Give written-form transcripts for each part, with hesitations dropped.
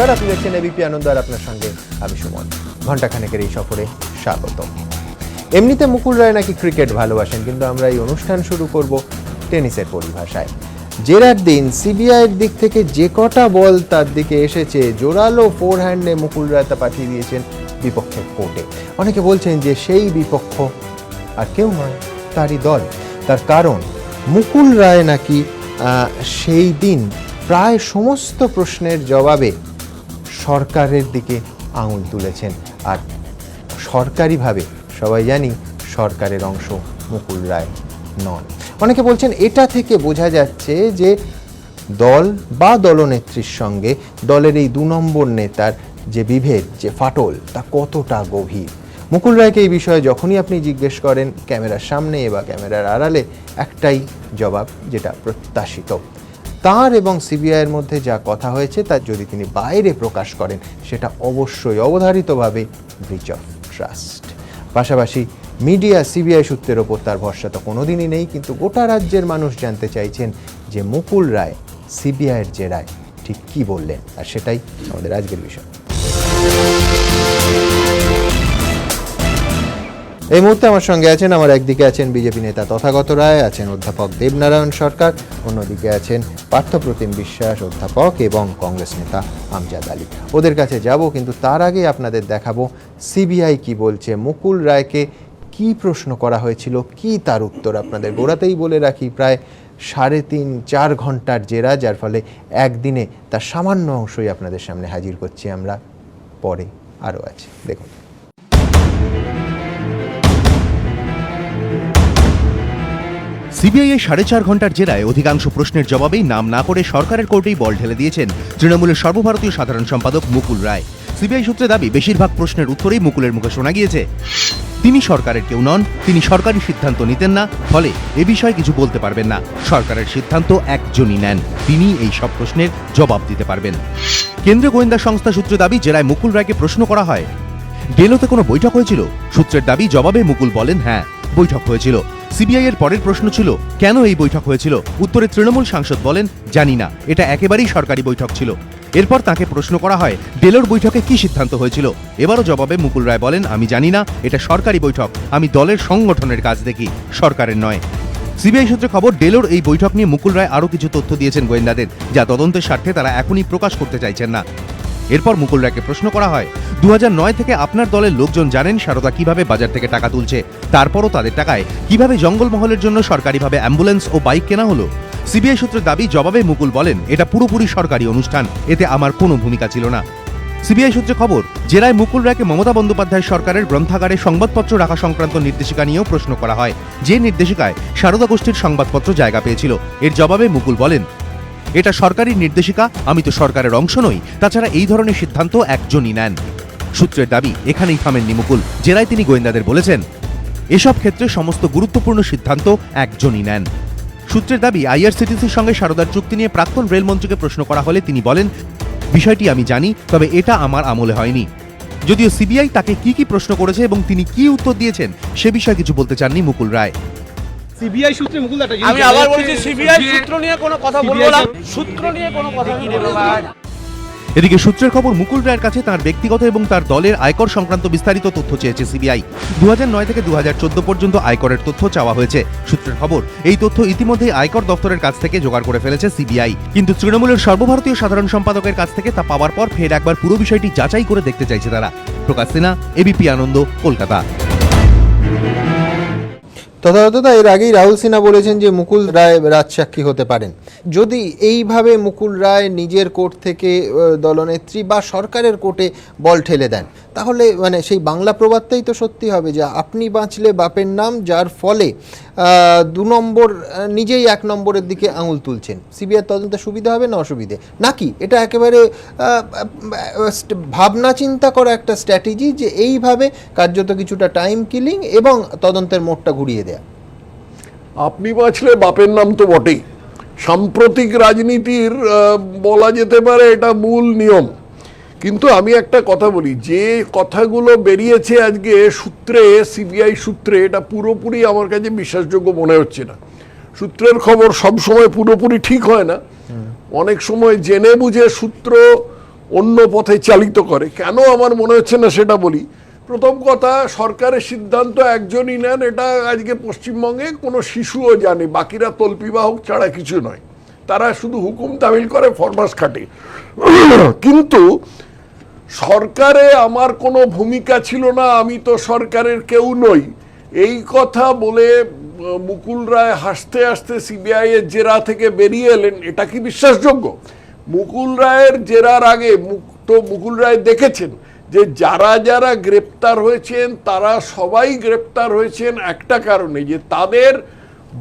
নমস্কার, আপনি দেখছেন এবিপি আনন্দ আর আপনার সঙ্গে আমি সুমন। ঘণ্টাখানেকের এই সফরে স্বাগত। এমনিতে মুকুল রায় নাকি ক্রিকেট ভালোবাসেন, কিন্তু আমরা এই অনুষ্ঠান শুরু করব টেনিসের পরিভাষায়। জেরার দিন সিবিআইয়ের দিক থেকে যে কটা বল তার দিকে এসেছে, জোরালো ফোরহ্যান্ডে মুকুল রায় তা পাঠিয়ে দিয়েছেন বিপক্ষের কোর্টে। অনেকে বলছেন যে সেই বিপক্ষ আর কেউ নয়, তারই দল। তার কারণ মুকুল রায় নাকি সেই দিন প্রায় সমস্ত প্রশ্নের জবাবে সরকারের দিকে আঙুল তুলেছেন। আর সরকারিভাবে সবাই জানি সরকারের অংশ মুকুল রায় নন। অনেকে বলছেন এটা থেকে বোঝা যাচ্ছে যে দল বা দলনেত্রীর সঙ্গে দলের এই 2 নম্বর নেতার যে বিভেদ, যে ফাটল, তা কতটা গভীর। মুকুল রায়কে এই বিষয়ে যখনই আপনি জিজ্ঞেস করেন ক্যামেরার সামনে বা ক্যামেরার আড়ালে, একটাই জবাব যেটা প্রত্যাশিত। তার এবং সিবিআইয়ের মধ্যে যা কথা হয়েছে তা যদি তিনি বাইরে প্রকাশ করেন, সেটা অবশ্যই অবধারিতভাবে ব্রিচ অফ ট্রাস্ট। পাশাপাশি মিডিয়া সিবিআই সূত্রের ওপর তার ভরসা তো কোনোদিনই নেই, কিন্তু গোটা রাজ্যের মানুষ জানতে চাইছেন যে মুকুল রায় সিবিআইয়ের জেরায় ঠিক কী বললেন, আর সেটাই আমাদের আজকের বিষয়। এই মুহূর্তে আমার সঙ্গে আছেন, আমার একদিকে আছেন বিজেপি নেতা তথাগত রায়, আছেন অধ্যাপক দেবনারায়ণ সরকার, অন্যদিকে আছেন পার্থপ্রতিম বিশ্বাস অধ্যাপক এবং কংগ্রেস নেতা আমজাদ আলী। ওদের কাছে যাব, কিন্তু তার আগে আপনাদের দেখাবো সিবিআই কি বলছে, মুকুল রায়কে কি প্রশ্ন করা হয়েছিল, কি তার উত্তর। আপনাদের গোড়াতেই বলে রাখি, প্রায় 3.5-4 ঘন্টার জেরা, যার ফলে একদিনে তার সামান্য অংশই আপনাদের সামনে হাজির করছি আমরা। পরে আরও আছে, দেখুন। সিবিআই এর 4.5 ঘন্টার জেরায় অধিকাংশ প্রশ্নের জবাবেই নাম না করে সরকারের কোর্টেই বল ঢেলে দিয়েছেন তৃণমূলের সর্বভারতীয় সাধারণ সম্পাদক মুকুল রায়। সিবিআই সূত্রে দাবি, বেশিরভাগ প্রশ্নের উত্তরেই মুকুলের মুখে শোনা গিয়েছে তিনি সরকারের কেউ নন, তিনি সরকারি সিদ্ধান্ত নিতেন না, ফলে এ বিষয়ে কিছু বলতে পারবেন না। সরকারের সিদ্ধান্ত একজনই নেন, তিনি এই সব প্রশ্নের জবাব দিতে পারবেন। কেন্দ্রীয় গোয়েন্দা সংস্থা সূত্রে দাবি, জেরায় মুকুল রায়কে প্রশ্ন করা হয় ডেলোতে কোনো বৈঠক হয়েছিল। সূত্রের দাবি, জবাবে মুকুল বলেন হ্যাঁ, বৈঠক হয়েছিল। সিবিআই এর পরের প্রশ্ন ছিল, কেন এই বৈঠক হয়েছিল? উত্তরে তৃণমূল সাংসদ বলেন, জানি না, এটা একেবারেই সরকারি বৈঠক ছিল। এরপর তাকে প্রশ্ন করা হয় ডেলোর বৈঠকে কি সিদ্ধান্ত হয়েছিল। এবারও জবাবে মুকুল রায় বলেন, আমি জানি না, এটা সরকারি বৈঠক, আমি দলের সংগঠনের কাজ দেখি, সরকারের নয়। সিবিআই সূত্রে খবর, ডেলোর এই বৈঠক নিয়ে মুকুল রায় আরও কিছু তথ্য দিয়েছেন গোয়েন্দাদের, যা তদন্তের স্বার্থে তারা এখনই প্রকাশ করতে চাইছেন না। এরপর মুকুল রায়কে প্রশ্ন করা হয়, 2009 থেকে আপনার দলের লোকজন জানেন সারদা কিভাবে বাজার থেকে টাকা তুলছে, তারপরও তাদের টাকায় কিভাবে জঙ্গলমহলের জন্য সরকারিভাবে অ্যাম্বুলেন্স ও বাইক কেনা হলো। সিবিআই সূত্রের দাবি, জবাবে মুকুল বলেন, এটা পুরোপুরি সরকারি অনুষ্ঠান, এতে আমার কোনো ভূমিকা ছিল না। সিবিআই সূত্রে খবর, জেরায় মুকুল রায়কে মমতা বন্দ্যোপাধ্যায় সরকারের গ্রন্থাগারে সংবাদপত্র রাখা সংক্রান্ত নির্দেশিকা নিয়েও প্রশ্ন করা হয়, যে নির্দেশিকায় সারদা গোষ্ঠীর সংবাদপত্র জায়গা পেয়েছিল। এর জবাবে মুকুল বলেন, এটা সরকারি নির্দেশিকা, আমি তো সরকারের অংশ নই, তাছাড়া এই ধরনের সিদ্ধান্ত একজনই নেন। সূত্রের দাবি, এখানেই থামেননি মুকুল। জেরায় তিনি গোয়েন্দাদের বলেছেন, এসব ক্ষেত্রে সমস্ত গুরুত্বপূর্ণ সিদ্ধান্ত একজনই নেন। সূত্রের দাবি, আইআরসিটিসির সঙ্গে সারদার চুক্তি নিয়ে প্রাক্তন রেলমন্ত্রীকে প্রশ্ন করা হলে তিনি বলেন, বিষয়টি আমি জানি, তবে এটা আমার আমলে হয়নি। যদিও সিবিআই তাকে কি কি প্রশ্ন করেছে এবং তিনি কি উত্তর দিয়েছেন সে বিষয়ে কিছু বলতে চাননি মুকুল রায়। সিবিআই সূত্রে মুকুল দা, আমি আবার বলছি, সিবিআই সূত্র নিয়ে কোনো কথা বলবো না, সূত্র নিয়ে কোনো কথা বলবো না। এদিকে সূত্রের খবর, মুকুল রায়ের কাছে তার ব্যক্তিগত এবং তার দলের আয়কর সংক্রান্ত বিস্তারিত তথ্য চেয়েছে সিবিআই। 2009 থেকে 2014 পর্যন্ত আয়করের তথ্য চাওয়া হয়েছে। সূত্রের খবর, এই তথ্য ইতিমধ্যেই আয়কর দপ্তরের কাছ থেকে জোগাড় করে ফেলেছে সিবিআই, কিন্তু তৃণমূলের সর্বভারতীয় সাধারণ সম্পাদকের কাছ থেকে তা পাওয়ার পর ফের একবার পুরো বিষয়টি যাচাই করে দেখতে চাইছে তারা। প্রকাশ সিনহা, এবিপি আনন্দ, কলকাতা। তথাযথ এর আগেই রাহুল সিনহা বলেছেন যে মুকুল রায় রাজসাক্ষী হতে পারেন। যদি এইভাবে মুকুল রায় নিজের কোর্ট থেকে দলনেত্রী বা সরকারের কোর্টে বল ঠেলে দেন, তাহলে মানে সেই বাংলা প্রবাদটাই তো সত্যি হবে যে আপনি বাঁচলে বাপের নাম, যার ফলে 2 নম্বর নিজেই 1 নম্বরের দিকে আঙুল তুলছেন। সিবিআই তদন্তে সুবিধা হবে না অসুবিধে নাকি? এটা একেবারে ভাবনা চিন্তা করা একটা স্ট্র্যাটেজি, যে এইভাবে কার্যত কিছুটা টাইম কিলিং এবং তদন্তের মোড়টা ঘুরিয়ে দেয়া। আপনি বাঁচলে বাপের নাম তো বটেই, সাম্প্রতিক রাজনীতির বলা যেতে পারে এটা মূল নিয়ম। কিন্তু আমি একটা কথা বলি, যে কথাগুলো বেরিয়েছে আজকে সূত্রে, সিবিআই সূত্রে, এটা পুরোপুরি আমার কাছে বিশ্বাসযোগ্য মনে হচ্ছে না। সূত্রের খবর সব সময় পুরোপুরি ঠিক হয় না, অনেক সময় জেনে বুঝে সূত্র অন্য পথে চালিত করে। কেন আমার মনে হচ্ছে না সেটা বলি। প্রথম কথা, সরকারের সিদ্ধান্ত একজনই নেন, এটা আজকে পশ্চিমবঙ্গে কোনো শিশুও জানে, বাকিরা তল্পিবাহক ছাড়া কিছু নয়, তারা শুধু হুকুম তামিল করে ফরমাস খাটে। কিন্তু সরকারে আমার কোনো ভূমিকা ছিল না, আমি তো সরকারের কেউ নই, এই কথা বলে মুকুল রায় হাসতে হাসতে সিবিআই এর জেরা থেকে বেরিয়ে এলেন, এটা কি বিশ্বাসযোগ্য? মুকুল রায়ের জেরার আগে মুকুল রায় দেখেছেন যে যারা যারা গ্রেপ্তার হয়েছেন তারা সবাই গ্রেপ্তার হয়েছেন একটা কারণে, যে তাদের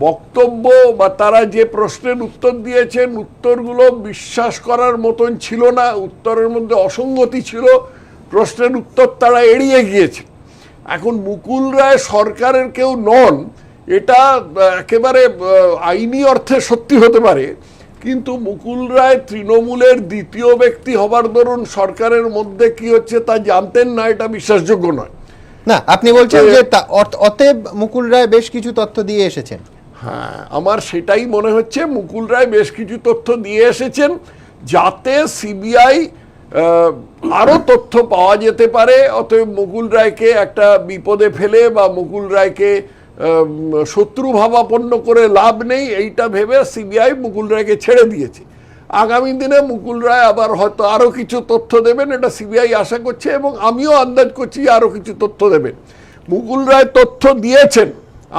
বক্তব্য বা তারা যে প্রশ্নের উত্তর দিয়েছেন উত্তরগুলো বিশ্বাস করার মতন ছিল না, উত্তরের মধ্যে অসঙ্গতি ছিল, প্রশ্নের উত্তর তারা এড়িয়ে গিয়েছে। এখন মুকুল রায় সরকারের কেউ নন, এটা একেবারে আইনি অর্থে সত্যি হতে পারে, কিন্তু মুকুল রায় তৃণমূলের দ্বিতীয় ব্যক্তি হবার দরুন সরকারের মধ্যে কি হচ্ছে তা জানতেন না, এটা বিশ্বাসযোগ্য নয়। না, আপনি বলছেন যে অতএব মুকুল রায় বেশ কিছু তথ্য দিয়ে এসেছেন। হ্যাঁ, আমার সেটাই মনে হচ্ছে, মুকুল রায় বেশ কিছু তথ্য দিয়ে এসেছেন যাতে সিবিআই আরো তথ্য পাওয়া যেতে পারে। অতএব মুকুল রায়কে একটা বিপদে ফেলে বা মুকুল রায়কে শত্রু ভাবাপন্ন করে লাভ নেই, এইটা ভেবে সিবিআই মুকুল রায়কে ছেড়ে দিয়েছে। আগামী দিনে মুকুল রায় আবার হয়তো আরো কিছু তথ্য দেবেন, এটা সিবিআই আশা করছে, এবং আমিও আন্দাজ করছি আরো কিছু তথ্য দেবেন। মুকুল রায় তথ্য দিয়েছেন,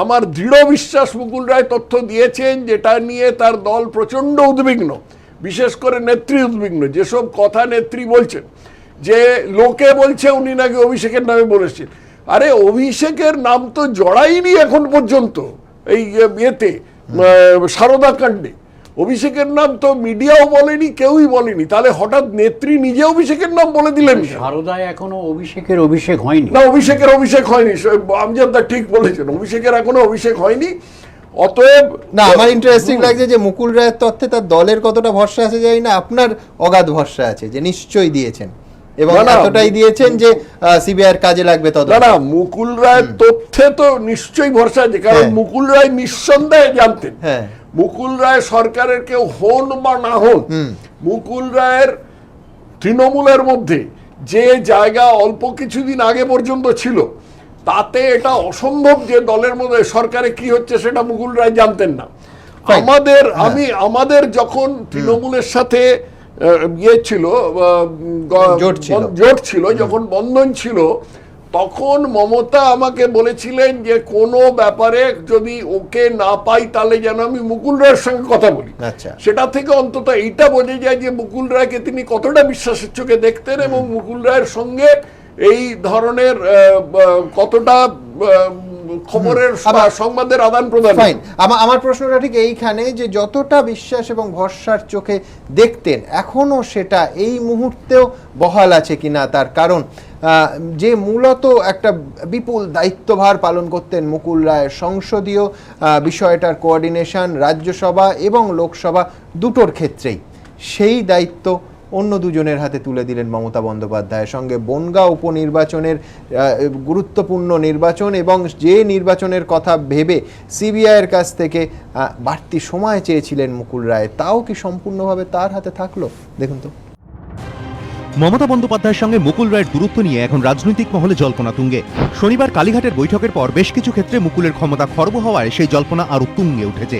আমার দৃঢ় বিশ্বাস মুকুল রায় তথ্য দিয়েছেন যেটা নিয়ে তার দল প্রচণ্ড উদ্বিগ্ন, বিশেষ করে নেত্রী উদ্বিগ্ন। যেসব কথা নেত্রী বলছেন, যে লোকে বলছে উনি নাকি অভিষেকের নামে বলেছেন, আরে অভিষেকের নাম তো জড়াইনি এখন পর্যন্ত এই বিয়েতে, সারদা কাণ্ডে অভিষেকের নাম তো মিডিয়াও বলেনি, কেউই বলেনি, তাহলে হঠাৎ নেত্রী নিজে অভিষেকের নাম বলে দিলেন। সারদায় এখনো অভিষেক হয়নি। না, অভিষেক হয়নি, আমজাদা ঠিক বলেছেন, অভিষেকের এখনো অভিষেক হয়নি। অতএব না, আমার ইন্টারেস্টিং লাগছে যে মুকুল রায়ের তথ্যে তার দলের কতটা ভরসা আছে জানি না, আপনার অগাধ ভরসা আছে যে নিশ্চয়ই দিয়েছেন, এবং এতটাই দিয়েছেন যে সিবিআই এর কাজে লাগবে তদন্ত। না, মুকুল রায়ের তথ্যে তো নিশ্চয়ই ভরসা আছে, কারণ মুকুল রায় নিঃসন্দেহে জানতেন। হ্যাঁ, মুকুল রায় সরকারের কেউ হন বা না হন, মুকুল রায়ের তৃণমূলের মধ্যে যে জায়গা অল্প কিছুদিন আগে পর্যন্ত ছিল, তাতে এটা অসম্ভব যে দলের মধ্যে সরকারে কি হচ্ছে সেটা মুকুল রায় জানতেন না। আমাদের যখন তৃণমূলের সাথে ইয়ে ছিল, জোট ছিল, যখন বন্ধন ছিল, তখন মমতা আমাকে বলেছিলেন যে কোনো ব্যাপারে যদি ওকে না পাই তাহলে যেন আমি মুকুল রায়ের সঙ্গে কথা বলি। সেটা থেকে অন্তত এইটা বোঝা যায় যে মুকুল রায়কে তিনি কতটা বিশ্বাসের চোখে দেখতেন, এবং মুকুল রায়ের সঙ্গে এই ধরনের কতটা খবরের সংবাদের আদান প্রদান। আমার প্রশ্নটা ঠিক এইখানে, যে যতটা বিশ্বাস এবং ভরসার চোখে দেখতেন এখনো সেটা এই মুহূর্তেও বহাল আছে কিনা, তার কারণ যে মূলত একটা বিপুল দায়িত্বভার পালন করতেন মুকুল রায়, সংসদীয় বিষয়টার কোঅর্ডিনেশন রাজ্যসভা এবং লোকসভা দুটোর ক্ষেত্রেই, সেই দায়িত্ব অন্য দুজনের হাতে তুলে দিলেন মমতা বন্দ্যোপাধ্যায়ের। সঙ্গে বনগাঁ উপনির্বাচনের গুরুত্বপূর্ণ নির্বাচন, এবং যে নির্বাচনের কথা ভেবে সিবিআইয়ের কাছ থেকে বাড়তি সময় চেয়েছিলেন মুকুল রায়, তাও কি সম্পূর্ণভাবে তার হাতে থাকলো? দেখুন তো। মমতা বন্দ্যোপাধ্যায়ের সঙ্গে মুকুল রায়ের দূরত্ব নিয়ে এখন রাজনৈতিক মহলে জল্পনা তুঙ্গে। শনিবার কালীঘাটের বৈঠকের পর বেশ কিছু ক্ষেত্রে মুকুলের ক্ষমতা খর্ব হওয়ায় সেই জল্পনা আরও তুঙ্গে উঠেছে।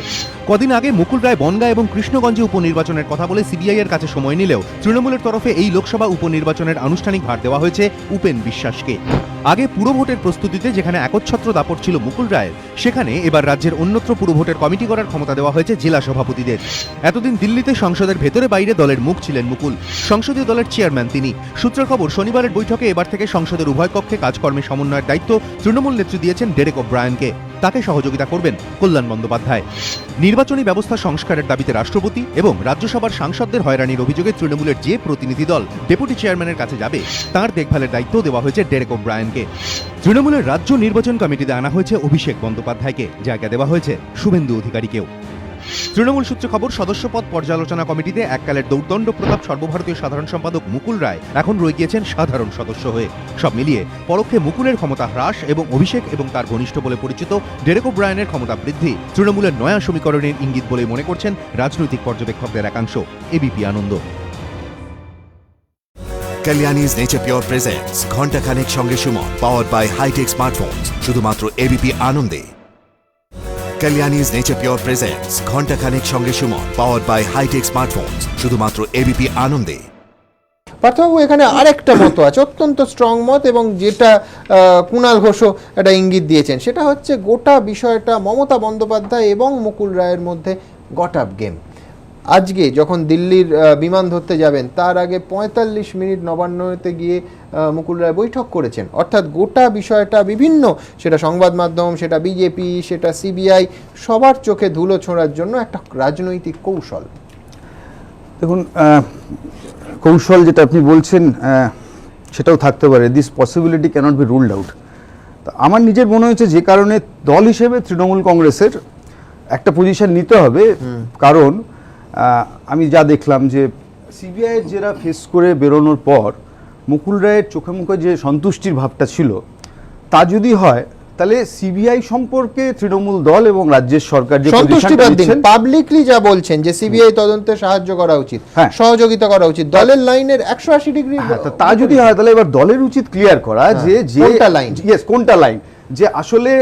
কদিন আগে মুকুল রায় বনগাঁ এবং কৃষ্ণগঞ্জে উপনির্বাচনের কথা বলে সিবিআই এর কাছে সময় নিলেও তৃণমূলের তরফে এই লোকসভা উপনির্বাচনের আনুষ্ঠানিক ভার দেওয়া হয়েছে উপেন বিশ্বাসকে। আগে পুরভোটের প্রস্তুতিতে যেখানে একচ্ছত্র দাপট ছিল মুকুল রায়ের, সেখানে এবার রাজ্যের অন্যত্র পুরভোটের কমিটি করার ক্ষমতা দেওয়া হয়েছে জেলা সভাপতিদের। এতদিন দিল্লিতে সংসদের ভেতরে বাইরে দলের মুখ ছিলেন মুকুল, সংসদীয় দলের চেয়ারম্যান তিনি। সূত্রের খবর, শনিবারের বৈঠকে এবার থেকে সংসদের উভয় কক্ষে কাজকর্মে সমন্বয়ের দায়িত্ব তৃণমূল নেত্রী দিয়েছেন ডেরেক ওব্রায়ানকে। তাকে সহযোগিতা করবেন কল্যাণ বন্দ্যোপাধ্যায়। নির্বাচনী ব্যবস্থা সংস্কারের দাবিতে রাষ্ট্রপতি এবং রাজ্যসভার সাংসদদের হয়রানির অভিযোগে তৃণমূলের যে প্রতিনিধি দল ডেপুটি চেয়ারম্যানের কাছে যাবে, তার দেখভালের দায়িত্ব দেওয়া হয়েছে ডেরেক ওব্রায়ানকে। তৃণমূলের রাজ্য নির্বাচন কমিটিতে আনা হয়েছে অভিষেক বন্দ্যোপাধ্যায়কে, জায়গা দেওয়া হয়েছে শুভেন্দু অধিকারীকেও। তৃণমূল সূত্রে খবর, সদস্যপদ পর্যালোচনা কমিটিতে এককালের দৌর্দণ্ড প্রতাপ সর্বভারতীয় সাধারণ সম্পাদক মুকুল রায় এখন রয়ে গিয়েছেন সাধারণ সদস্য হয়ে। সব মিলিয়ে পরোক্ষে মুকুলের ক্ষমতা হ্রাস এবং অভিষেক এবং তার ঘনিষ্ঠ বলে পরিচিত ডেরেক ওব্রায়ানের ক্ষমতা বৃদ্ধি তৃণমূলের নয়া সমীকরণের ইঙ্গিত বলে মনে করছেন রাজনৈতিক পর্যবেক্ষকদের একাংশ। এবিপি আনন্দ। Kalyani's Nature Pure presents ঘন্টা খানেক সঙ্গে Suman powered by high-tech smartphones শুধুমাত্র এবিপি আনন্দে। Kalyani's Nature Pure presents ঘন্টা খানেক সঙ্গে Suman powered by high-tech smartphones শুধুমাত্র এবিপি আনন্দে। পার্থবাবু, এখানে আরেকটা মত আছে, অত্যন্ত স্ট্রং মত, এবং যেটা কুণাল ঘোষও একটা ইঙ্গিত দিয়েছেন, সেটা হচ্ছে গোটা বিষয়টা মমতা বন্দ্যোপাধ্যায় এবং মুকুল রায়ের মধ্যে গট আপ গেম। আজকে যখন দিল্লির বিমান ধরতে যাবেন তার আগে 45 মিনিট নবান্নতে গিয়ে মুকুল রায় বৈঠক করেছেন, অর্থাৎ গোটা বিষয়টা বিভিন্ন, সেটা সংবাদ মাধ্যম, সেটা বিজেপি, সেটা সিবিআই, সবার চোখে ধুলো ছোঁড়ার জন্য একটা রাজনৈতিক কৌশল। দেখুন, কৌশল যেটা আপনি বলছেন সেটাও থাকতে পারে, this possibility cannot be ruled out. তো আমার নিজের মনে হয়েছে যে কারণে দল হিসেবে তৃণমূল কংগ্রেসের একটা পজিশন নিতে হবে, কারণ আমি যা দেখলাম যে সিবিআইয়ের জেরা ফেস করে বেরোনোর পর মুকুল রায়ের চোখে মুখে যে সন্তুষ্টির ভাবটা ছিল, তা যদি হয় তাহলে সিবিআই সম্পর্কে তৃণমূল দল এবং রাজ্যের সরকার যে পাবলিকলি যা বলছেন যে সিবিআই তদন্তে সাহায্য করা উচিত, সহযোগিতা করা উচিত, দলের লাইনের 180 ডিগ্রি, তা যদি হয় তাহলে এবার দলের উচিত ক্লিয়ার করা যে কোনটা লাইন, যে আসলে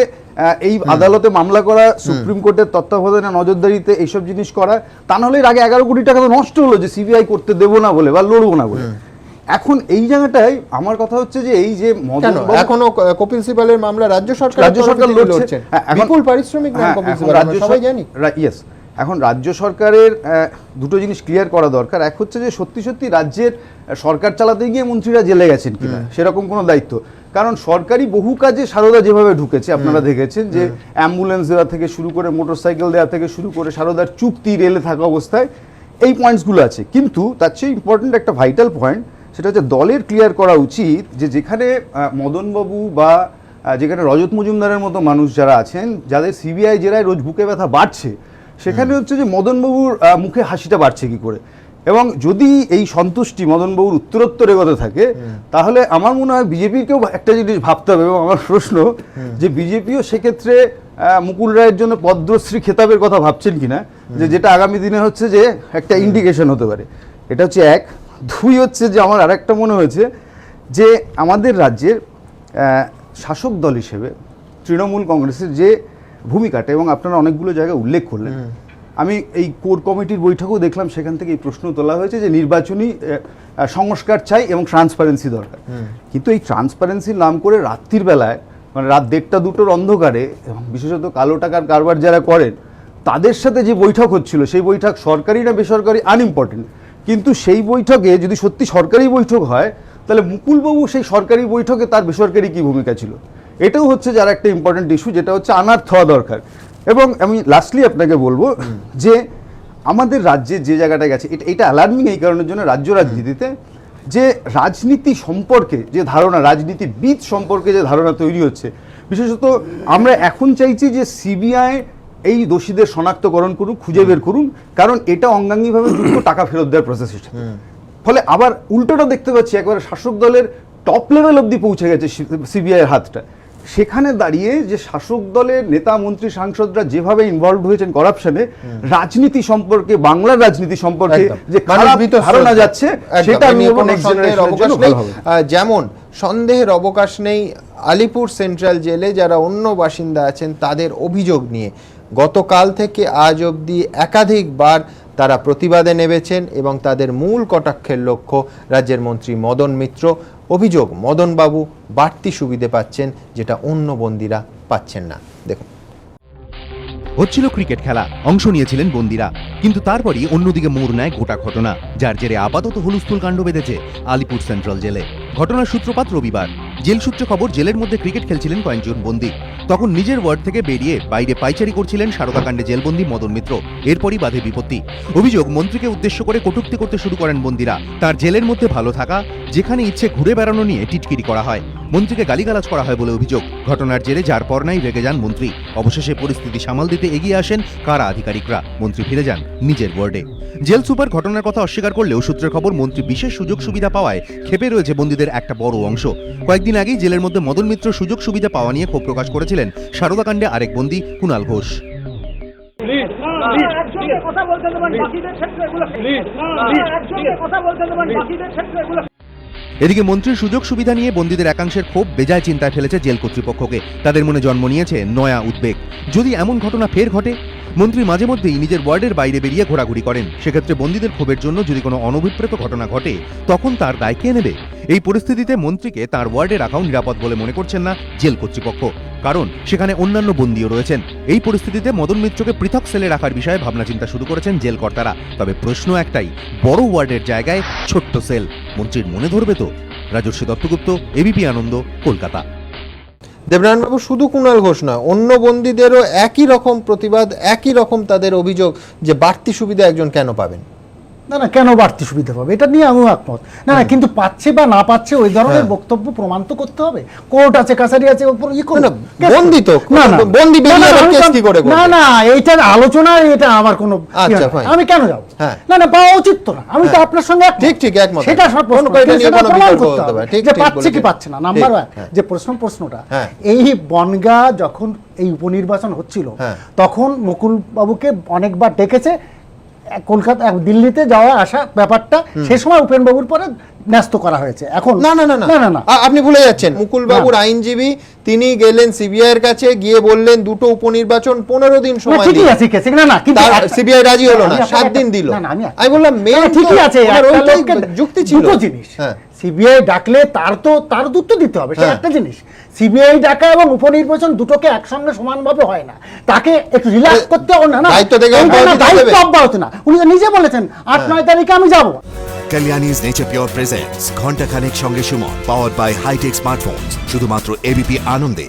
এই আদালতে মামলা করা, সুপ্রিম কোর্টের তত্ত্বাবধানে নজরদারিতে এইসব জিনিস করা, তা নাহলে আগে 11 কোটি টাকা তো নষ্ট হলো যে সিবিআই করতে দেবো না বলে বা লড়বো না বলে। এখন এই জায়গাটায় আমার কথা হচ্ছে যে এই যে এখনো কপিল সিবালের মামলা রাজ্য সরকার লড়ছে, বিপুল পারিশ্রমিক নেন কপিল সিবাল, আমরা সবাই জানি। ইয়েস, এখন রাজ্য সরকারের দুটো জিনিস ক্লিয়ার করা দরকার। এক হচ্ছে যে সত্যি সত্যি রাজ্যের সরকার চালাতে গিয়ে মন্ত্রীরা জেলে গেছেন কিনা, সেরকম কোনো দায়িত্ব, কারণ সরকারি বহু কাজে সারদা যেভাবে ঢুকেছে আপনারা দেখেছেন, যে অ্যাম্বুলেন্স দেওয়া থেকে শুরু করে মোটরসাইকেল দেওয়া থেকে শুরু করে সারদার চুক্তি রেলে থাকা অবস্থায় এই পয়েন্টসগুলো আছে। কিন্তু তার চেয়ে ইম্পর্টেন্ট একটা ভাইটাল পয়েন্ট, সেটা হচ্ছে দলের ক্লিয়ার করা উচিত যে যেখানে মদনবাবু বা যেখানে রজত মজুমদারের মতো মানুষ যারা আছেন, যাদের সিবিআই জেরায় রোজ বুকে ব্যথা বাড়ছে, সেখানে হচ্ছে যে মদনবাবুর মুখে হাসিটা বাড়ছে কি করে, এবং যদি এই সন্তুষ্টি মদনবাবুর উত্তরোত্তর এগোতে থাকে তাহলে আমার মনে হয় বিজেপিকেও একটা জিনিস ভাবতে হবে। এবং আমার প্রশ্ন যে বিজেপিও সেক্ষেত্রে মুকুল রায়ের জন্য পদ্মশ্রী খেতাবের কথা ভাবছেন কিনা, যেটা আগামী দিনে হচ্ছে যে একটা ইন্ডিকেশন হতে পারে। এটা হচ্ছে এক। দুই হচ্ছে যে আমার আর একটা মনে হয়েছে যে আমাদের রাজ্যের শাসক দল হিসেবে তৃণমূল কংগ্রেসের যে ভূমিকাটা, এবং আপনারা অনেকগুলো জায়গায় উল্লেখ করলেন, আমি এই কোর কমিটির বৈঠকেও দেখলাম, সেখান থেকে এই প্রশ্ন তোলা হয়েছে যে নির্বাচনী সংস্কার চাই এবং ট্রান্সপারেন্সি দরকার। কিন্তু এই ট্রান্সপারেন্সির নাম করে রাত্রির বেলায়, মানে রাত 1:30-2টোর অন্ধকারে, এবং বিশেষত কালো টাকার কারবার যারা করেন তাদের সাথে যে বৈঠক হচ্ছিল, সেই বৈঠক সরকারি না বেসরকারি আনইম্পর্টেন্ট, কিন্তু সেই বৈঠকে যদি সত্যি সরকারি বৈঠক হয় তাহলে মুকুলবাবু সেই সরকারি বৈঠকে তার বেসরকারি কী ভূমিকা ছিল, এটাও হচ্ছে যারা একটা ইম্পর্টেন্ট ইস্যু, যেটা হচ্ছে আনার্থ হওয়া দরকার। এবং আমি লাস্টলি আপনাকে বলবো যে আমাদের রাজ্যে যে জায়গাটা গেছে, এটা অ্যালার্মিং এই কারণের জন্য, রাজ্য রাজনীতিতে যে রাজনীতি সম্পর্কে যে ধারণা, রাজনীতিবিদ সম্পর্কে যে ধারণা তৈরি হচ্ছে, বিশেষত আমরা এখন চাইছি যে সিবিআই এই দোষীদের শনাক্তকরণ করুন, খুঁজে বের করুন, কারণ এটা অঙ্গাঙ্গিভাবে যুক্ত টাকা ফেরত দেওয়ার প্রসেসের সাথে। ফলে আবার উল্টোটা দেখতে পাচ্ছি, একবারে শাসক দলের টপ লেভেল অবধি পৌঁছে গেছে সিবিআইয়ের হাতটা। সেখানে দাঁড়িয়ে যে শাসক দলের নেতা, মন্ত্রী, সাংসদরা যেভাবে ইনভলভ হয়েছেন করাপশনে, রাজনীতি সম্পর্কে, বাংলার রাজনীতি সম্পর্কে যে খারাপ ধারণা যাচ্ছে, সেটা যেমন সন্দেহের অবকাশ নেই আলিপুর সেন্ট্রাল জেলে যারা অন্য বাসিন্দা আছেন তাদের অভিযোগ নিয়ে গতকাল থেকে আজ অবধি একাধিকবার তারা প্রতিবাদে নেমেছেন, এবং তাদের মূল কটাক্ষের লক্ষ্য রাজ্যের মন্ত্রী মদন মিত্র। অভিযোগ, মদনবাবু বাড়তি সুবিধে পাচ্ছেন যেটা অন্য বন্দীরা পাচ্ছেন না। দেখুন, হচ্ছিল ক্রিকেট খেলা, অংশ নিয়েছিলেন বন্দীরা, কিন্তু তারপরই অন্যদিকে মোড় নেয় গোটা ঘটনা, যার জেরে আপাতত হুলস্থুল কাণ্ড বেঁধেছে আলিপুর সেন্ট্রাল জেলে। ঘটনার সূত্রপাত রবিবার। জেল সূত্রে খবর, জেলের মধ্যে ক্রিকেট খেলছিলেন কয়েকজন বন্দী। তখন নিজের ওয়ার্ড থেকে বেরিয়ে বাইরে পাইচারি করছিলেন সারদাকাণ্ডে জেলবন্দি মদন মিত্র। এরপরই বাধে বিপত্তি। অভিযোগ, মন্ত্রীকে উদ্দেশ্য করে কটূক্তি করতে শুরু করেন বন্দীরা। তার জেলের মধ্যে ভালো থাকা, যেখানে ইচ্ছে ঘুরে বেড়ানো নিয়ে টিটকিরি করা হয়। মন্ত্রীকে গালিগালাজ করা হয় বলে অভিযোগ। ঘটনার জেরে যার পর নাই রেগে যান মন্ত্রী। অবশেষে পরিস্থিতি সামাল দিতে এগিয়ে আসেন কারা আধিকারিকরা। মন্ত্রী ফিরে যান নিজের ওয়ার্ডে। জেল সুপার ঘটনার কথা অস্বীকার করলেও সূত্রের খবর, মন্ত্রী বিশেষ সুযোগ সুবিধা পাওয়ায় ক্ষেপে রয়েছে বন্দীদের একটা বড় অংশ। কয়েকদিন আগেই জেলের মধ্যে মদন মিত্র সুযোগ সুবিধা পাওয়া নিয়ে ক্ষোভ প্রকাশ করেছিলেন সারদাকাণ্ডে আরেক বন্দী কুণাল ঘোষ। এদিকে মন্ত্রীর সুযোগ সুবিধা নিয়ে বন্দীদের একাংশের ক্ষোভ বেজায় চিন্তায় ফেলেছে জেল কর্তৃপক্ষকে। তাদের মনে জন্ম নিয়েছে নয়া উদ্বেগ। যদি এমন ঘটনা ফের ঘটে, মন্ত্রী মাঝে মধ্যেই নিজের ওয়ার্ডের বাইরে বেরিয়ে ঘোরাঘুরি করেন, সেক্ষেত্রে বন্দীদের ক্ষোভের জন্য যদি কোনো অনভিপ্রেত ঘটনা ঘটে, তখন তার দায় কে নেবে? এই পরিস্থিতিতে মন্ত্রীকে তার ওয়ার্ডে রাখাও নিরাপদ বলে মনে করছেন না জেল কর্তৃপক্ষ, কারণ সেখানে অন্যান্য বন্দীও রয়েছেন। এই পরিস্থিতিতে মদন মিত্রকে পৃথক সেলে রাখার বিষয়ে ভাবনা চিন্তা শুরু করেছেন জেল কর্তারা। তবে প্রশ্ন একটাই, বড় ওয়ার্ডের জায়গায় ছোট্ট সেল মন্ত্রীর মনে ধরবে তো? রাজর্ষি দত্তগুপ্ত, এবিপি আনন্দ, কলকাতা। দেবনারায়ণবাবু, শুধু কুণাল ঘোষ নয়, অন্য বন্দীদেরও একই রকম প্রতিবাদ, একই রকম তাদের অভিযোগ যে বাড়তি সুবিধা একজন কেন পাবেন। না না, কেন বাড়তি সুবিধা পাবে এটা নিয়ে আমিও একমত। না না, কিন্তু পাচ্ছে বা না পাচ্ছে ওই ধরনের বক্তব্য প্রমাণ তো করতে হবে। কোর্ট আছে, কাছারি আছে, বন্দী তো বন্দী বেরিয়ে আবার কেস কি করে করবে? না না, এইটার আলোচনা, এটা আমার কোনো আচ্ছা, আমি কেন যাব? না না, পাওয়া উচিত তো না। আমি তো আপনার সঙ্গে ঠিক ঠিক একমত। সেটা সব যে পাচ্ছে কি পাচ্ছে না। নাম্বার ওয়ান যে প্রশ্নটা, এই বনগাঁ যখন এই উপনির্বাচন হচ্ছিল তখন মুকুল বাবুকে অনেকবার ডেকেছে কলকাতা দিল্লিতে যাওয়া আসা ব্যাপারটা, সেই সময় উপেন বাবুর পরে ন্যস্ত করা হয়েছে। এখন না না না না না, আপনি ভুলে যাচ্ছেন। মুকুল বাবুর আইনজীবী তিনি গেলেন সিবিআই এর কাছে, গিয়ে বললেন দুটো উপনির্বাচন 15 দিন সময় দিন। ঠিকই আছে, ঠিক আছে। না না, কিন্তু সিবিআই রাজি হলো না, 7 দিন দিল। আমি বললাম মেন ঠিকই আছে, যুক্তি ছিল। দুটো জিনিস, সিবিআই ডাকলে তার দুটো দিতে হবে, সেটা একটা জিনিস। সিবিআই ডাকা এবং উপনির্বাচন দুটোকে একসঙ্গে সমানভাবে হয় না, তাকে একটু রিল্যাক্স করতে হবে। না না, দায়িত্ব অব্যাহত না। উনি তো নিজে বলেছেন 8-9 তারিখে আমি যাব। Kalyani's Nature Pure presents ঘন্টা খানেক সঙ্গে Suman, powered by high-tech smartphones, শুধুমাত্র এবিপি আনন্দে।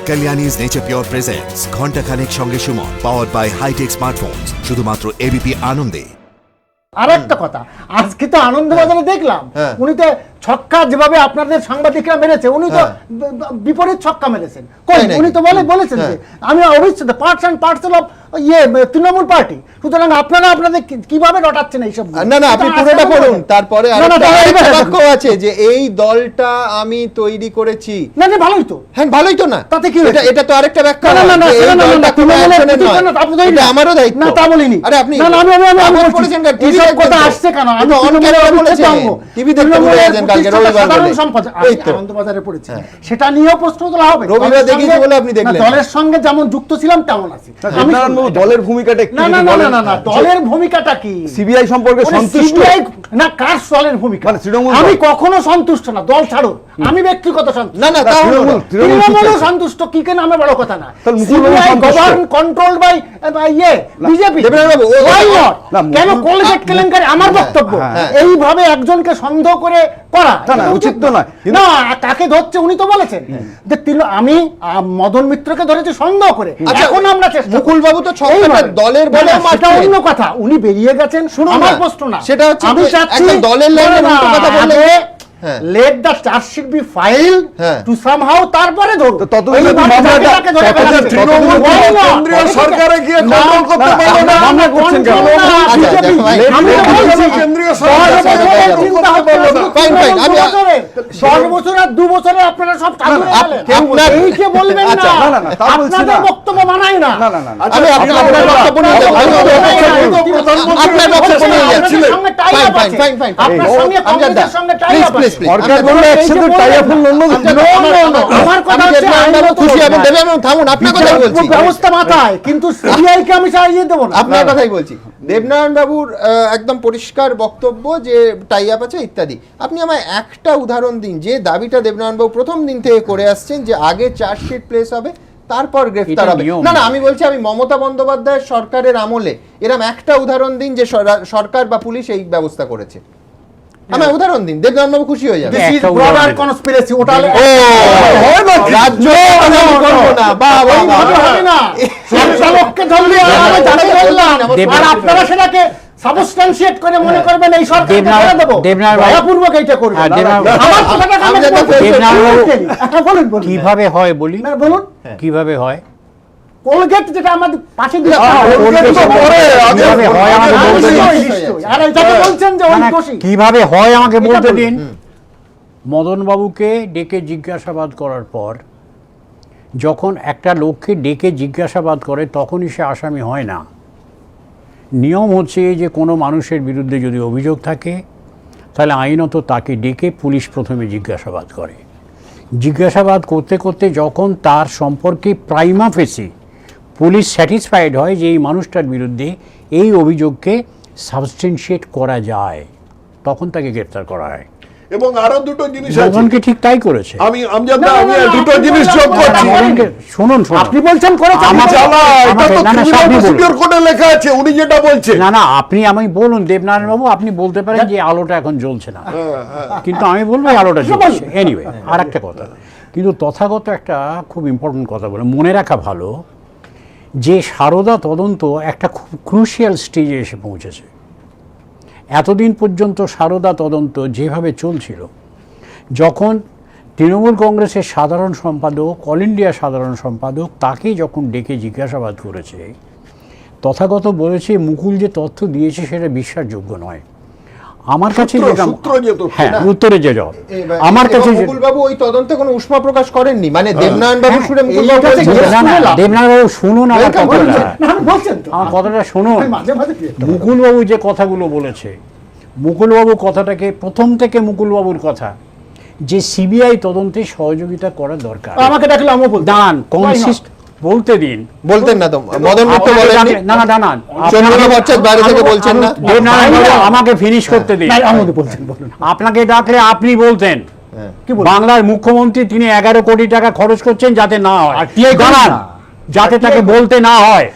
Kalyani's Nature Pure presents ঘন্টা খানেক সঙ্গে Suman, powered by high-tech smartphones, শুধুমাত্র এবিপি আনন্দে। আর একটা কথা, আজকে তো আনন্দবাজারে দেখলাম উনি তো ছক্কা যেভাবে আপনাদের সাংবাদিকরা মেরেছে, উনি তো বিপরীত ছক্কা মেরেছেন। উনি তো বলেছেন যে আমি অবিচ্ছেদ্য parts and parcel of Trinamool party. সুতরাং আপনারা আপনাদের কিভাবে রটাচ্ছেন এইসব? না না, আপনি পুরোটা পড়ুন, তারপরে আরেকটা বাক্য আছে যে এই দলটা আমি তৈরি করেছি। না না, ভালোই তো। হ্যাঁ, ভালোই তো। না তাতে কি, এটা তো আরেকটা ব্যাখ্যা। না না না, আমারও দায়িত্ব। না, তা বলিনি। আরে আপনি না না, আমি বলেছেন কেন? এইসব কথা আসছে কেন? আমি টিভি দেখতে বলে যাচ্ছেন কালকে রবিবার বলে। এই তো আনন্দবাজারে পড়েছি, সেটা নিয়েও প্রশ্ন তোলা হবে। রবিবার দেখিয়েছি বলে আপনি দেখলেন। দলের সঙ্গে যেমন যুক্ত ছিলাম তেমন আছি। দলের ভূমিকাটা একটু না না না না না, দলের ভূমিকাটা কি? সিবিআই সম্পর্কে সন্তুষ্ট না, কার দলের ভূমিকা? আমি কখনো সন্তুষ্ট না, দল ছাড়ো, আমি ব্যক্তিগত সন্তুষ্ট। না না, তৃণমূলও সন্তুষ্ট, কি কেন আমার বড় কথা না। CBI government controlled by BJP. কেন কলগেট কেলেঙ্কারি? আমার বক্তব্য, এইভাবে একজনকে সন্দেহ করে করা উচিত তো নয়। না, কাকে ধরছে উনি তো বলেছেন যে আমি মদন মিত্রকে ধরেছি সন্দেহ করে। এখন আমরা মুকুল বাবু তো দলের বলে অন্য কথা, উনি বেরিয়ে গেছেন, আমার প্রশ্ন না। সেটা হচ্ছে আমি চাচ্ছি দলের লাইনে কথা বললে let the charge sheet be filed to somehow, তারপরে ধরো কেন্দ্রীয় সরকারে গিয়ে কন্ট্রোল করতে পারবে না। কেন্দ্রীয় সরকার 10 বছর আর 2 বছরে আপনারা সব চালু হয়ে গেলেন। এইকে বলবেন না, আপনাদের বক্তব্য মানায় না। আমি আপনার বক্তব্য নিয়ে যাব, আপনার বক্তব্য নিয়ে যাচ্ছি। আপনার সঙ্গে কংগ্রেসের সঙ্গে টাই আপ। সরকার বললে একসাথে টাই আপ হল অন্য আমার কথা হচ্ছে খুশি এবং দেবে, আমি থামুন, আপনার কথাই বলছি। ব্যবস্থা মাথায়, কিন্তু সিবিআই কে আমি চাইয়ে দেব না। আপনার কথাই বলছি। দেবনারায়ণ বাবুর একদম পরিষ্কার বক্তব্য যে টাই আপ আছে ইত্যাদি। আপনি আমায় একটা উদাহরণ দিন যে দাবিটা দেবনারায়ণ বাবু প্রথম দিন থেকে করে আসছেন যে আগে চার্জশিট প্লেস হবে, তারপর গ্রেফতার হবে। না না, আমি বলছি আমি মমতা বন্দ্যোপাধ্যায়ের সরকারের আমলে এরকম একটা উদাহরণ দিন যে সরকার বা পুলিশ এই ব্যবস্থা করেছে। আমার উদাহরণ দিন, দেবনারায়ণ বাবু খুশি হয়ে যাবে। আপনারা সেটাকে সাবস্টান্সিয়েট করে মনে করবেন এই সরকার কিভাবে হয় বলি, বলুন কিভাবে হয়? কোলগেট যেটা আমাদের পাশে কিভাবে হয় আমাকে বলতে দিন। মদন বাবুকে ডেকে জিজ্ঞাসাবাদ করার পর যখন একটা লোককে ডেকে জিজ্ঞাসাবাদ করে তখনই সে আসামি হয় না। নিয়ম হচ্ছে যে কোনো মানুষের বিরুদ্ধে যদি অভিযোগ থাকে তাহলে আইনত তাকে ডেকে পুলিশ প্রথমে জিজ্ঞাসাবাদ করে। জিজ্ঞাসাবাদ করতে করতে যখন তার সম্পর্কে প্রাইমা ফেসি পুলিশ স্যাটিসফাইড হয় যে এই মানুষটার বিরুদ্ধে এই অভিযোগকে সাবস্টেনশিয়েট করা যায়, তখন তাকে গ্রেপ্তার করা হয়। এবং আরো দুটো জিনিস আছে, মদনকে ঠিক তাই করেছে। আমি দুটো জিনিস যোগ করছি। শুনুন, আপনি বলছেন করেছে, এটা তো ক্রিমিনাল প্রসিডিওর কোডে লেখা আছে, উনি যেটা বলছেন। না আপনি আমায় বলুন দেবনারায়ণ বাবু, আপনি বলতে পারেন যে আলোটা এখন জ্বলছে না, কিন্তু আমি বলবো এই আলোটা জ্বলছে। এনিওয়ে, আর একটা কথা, কিন্তু তথাগত একটা খুব ইম্পর্টেন্ট কথা বলে মনে রাখা ভালো যে সারদা তদন্ত একটা খুব ক্রুশিয়াল স্টেজে এসে পৌঁছেছে। এতদিন পর্যন্ত সারদা তদন্ত যেভাবে চলছিল, যখন তৃণমূল কংগ্রেসের সাধারণ সম্পাদক, অল ইন্ডিয়া সাধারণ সম্পাদক তাকে যখন ডেকে জিজ্ঞাসাবাদ করেছে, তথাগত বলেছে মুকুল যে তথ্য দিয়েছে সেটা বিশ্বাসযোগ্য নয়। আমার কাছে উত্তরে যে জবাব আমার কাছে, মুকুলবাবু ওই তদন্তে কোনো উষ্মা প্রকাশ করেননি, মানে দেবনারায়ণ বাবু শুনে দেবনারায়ণ বাবু শুনুন আমার কথাটা শুনুন। মুকুলবাবু যে কথাগুলো বলেছে, মুকুলবাবু কথাটাকে প্রথম থেকে মুকুলবাবুর কথা যে সিবিআই তদন্তে সহযোগিতা করা দরকার। আমাকে ডাকলে আমি বলতাম দান কনসিস্ট বলতে দিন, বলতেন না তো মদন মিত্র বলেননি? না চন্দ্রবাবু ভট্টাচার্য বাইরে থেকে বলছেন না? আমাকে ফিনিশ করতে দিন। আপনাকে ডাকলে আপনি বলতেন বাংলার মুখ্যমন্ত্রী তিনি 11 কোটি টাকা খরচ করছেন যাতে না হয়, যাতে তাকে বলতে না হয়।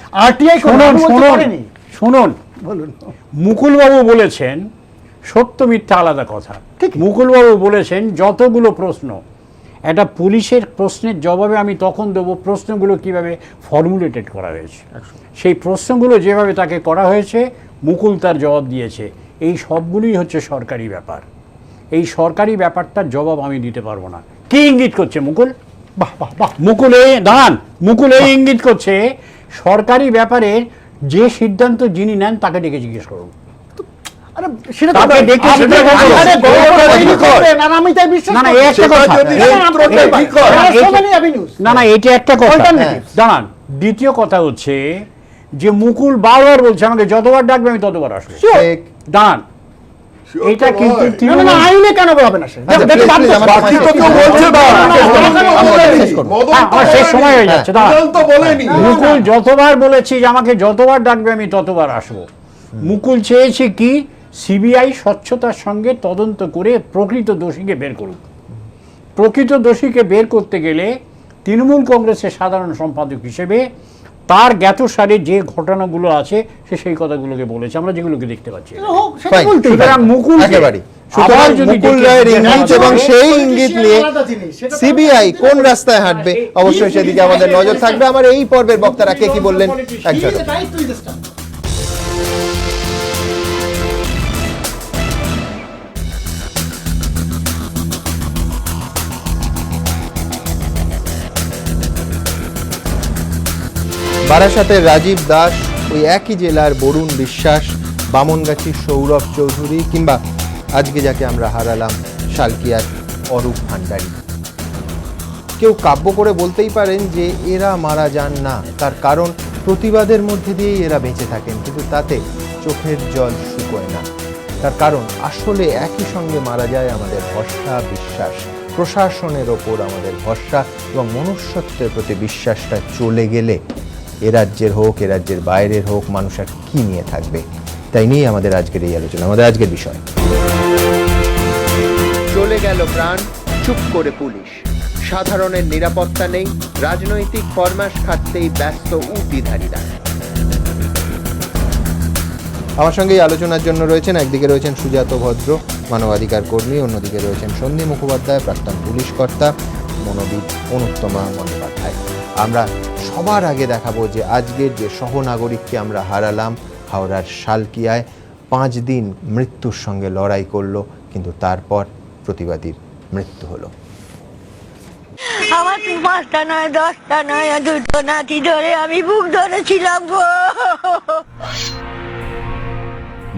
শুনুন, মুকুলবাবু বলেছেন সত্য মিথ্যা আলাদা কথা। মুকুলবাবু বলেছেন যতগুলো প্রশ্ন একটা পুলিশের প্রশ্নের জবাবে আমি তখন দেবো প্রশ্নগুলো কিভাবে ফর্মুলেটেড করা হয়েছে, সেই প্রশ্নগুলো যেভাবে তাকে করা হয়েছে মুকুল তার জবাব দিয়েছে। এই সবগুলোই হচ্ছে সরকারি ব্যাপার। এই সরকারি ব্যাপারটার জবাব আমি দিতে পারবো না। কি ইঙ্গিত করছে মুকুল? মুকুল এই ইঙ্গিত করছে সরকারি ব্যাপারে যে সিদ্ধান্ত যিনি নেন তাকে ডেকে জিজ্ঞেস করুন। দ্বিতীয় কথা হচ্ছে যে মুকুল বারবার বলছে আমাকে যতবার ডাকবে আমি ততবার আসবো। দাঁড়ান, এটা কিন্তু আইনে কেন হবে না? শেষ সময় হয়ে যাচ্ছে। মুকুল যতবার বলেছি যে আমাকে যতবার ডাকবে আমি ততবার আসবো। মুকুল চেয়েছে কি সিবিআই স্বচ্ছতার সঙ্গে তদন্ত করে প্রকৃত দোষীকে বের করুক। প্রকৃত দোষীকে বের করতে গেলে তৃণমূল কংগ্রেসের সাধারণ সম্পাদক হিসেবে তার জ্ঞাতসারে যে ঘটনাগুলো আছে সে সেই কথাগুলোকে বলেছে, আমরা যেগুলোকে দেখতে পাচ্ছি। মুকুল এবং সেই ইঙ্গিত নিয়ে সিবিআই কোন রাস্তায় হাঁটবে অবশ্যই সেদিকে আমাদের নজর থাকবে। আমার এই পর্বের বক্তারা কে কি বললেন একজন। বারাসাতের রাজীব দাস, ওই একই জেলার বরুণ বিশ্বাস, বামনগাছির সৌরভ চৌধুরী, কিংবা আজকে যাকে আমরা হারালাম শালকিয়ার অরূপ ভান্ডারী, কেউ কাব্য করে বলতেই পারেন যে এরা মারা যান না, তার কারণ প্রতিবাদের মধ্যে দিয়েই এরা বেঁচে থাকেন, কিন্তু তাতে চোখের জল শুকোয় না। তার কারণ আসলে একই সঙ্গে মারা যায় আমাদের ভরসা, বিশ্বাস, প্রশাসনের ওপর আমাদের ভরসা এবং মনুষ্যত্বের প্রতি বিশ্বাসটা চলে গেলে এ রাজ্যের হোক এ রাজ্যের বাইরের হোক মানুষ আর কি নিয়ে থাকবে। তাই নিয়ে আমাদের আজকের এই আলোচনা, আমাদের আজকের বিষয়। চলে গেল প্রাণ, চুপ করে পুলিশ, সাধারণের নিরাপত্তা নেই, রাজনৈতিক ফরমাশ খাটতেই ব্যস্ত উটিধারীরা। আমার সঙ্গে এই আলোচনার জন্য রয়েছেন, একদিকে রয়েছেন সুজাত ভদ্র, মানবাধিকার কর্মী, অন্যদিকে রয়েছেন সন্দীপ মুখোপাধ্যায়, প্রাক্তন পুলিশ কর্তা, মনোবিদ অনুত্তমা বন্দ্যোপাধ্যায়। আমরা সবার আগে দেখাবো যে আজকের যে সহনাগরিককে আমরা হারালাম হাওড়ার শালকিয়ায়, 5 দিন মৃত্যুর সঙ্গে লড়াই করলো, কিন্তু তারপর প্রতিবাদীর মৃত্যু হলো। আমার 5টা নয় 10টা নয় 2টো নাতি ধরে আমি বুক ধরেছিলাম গো।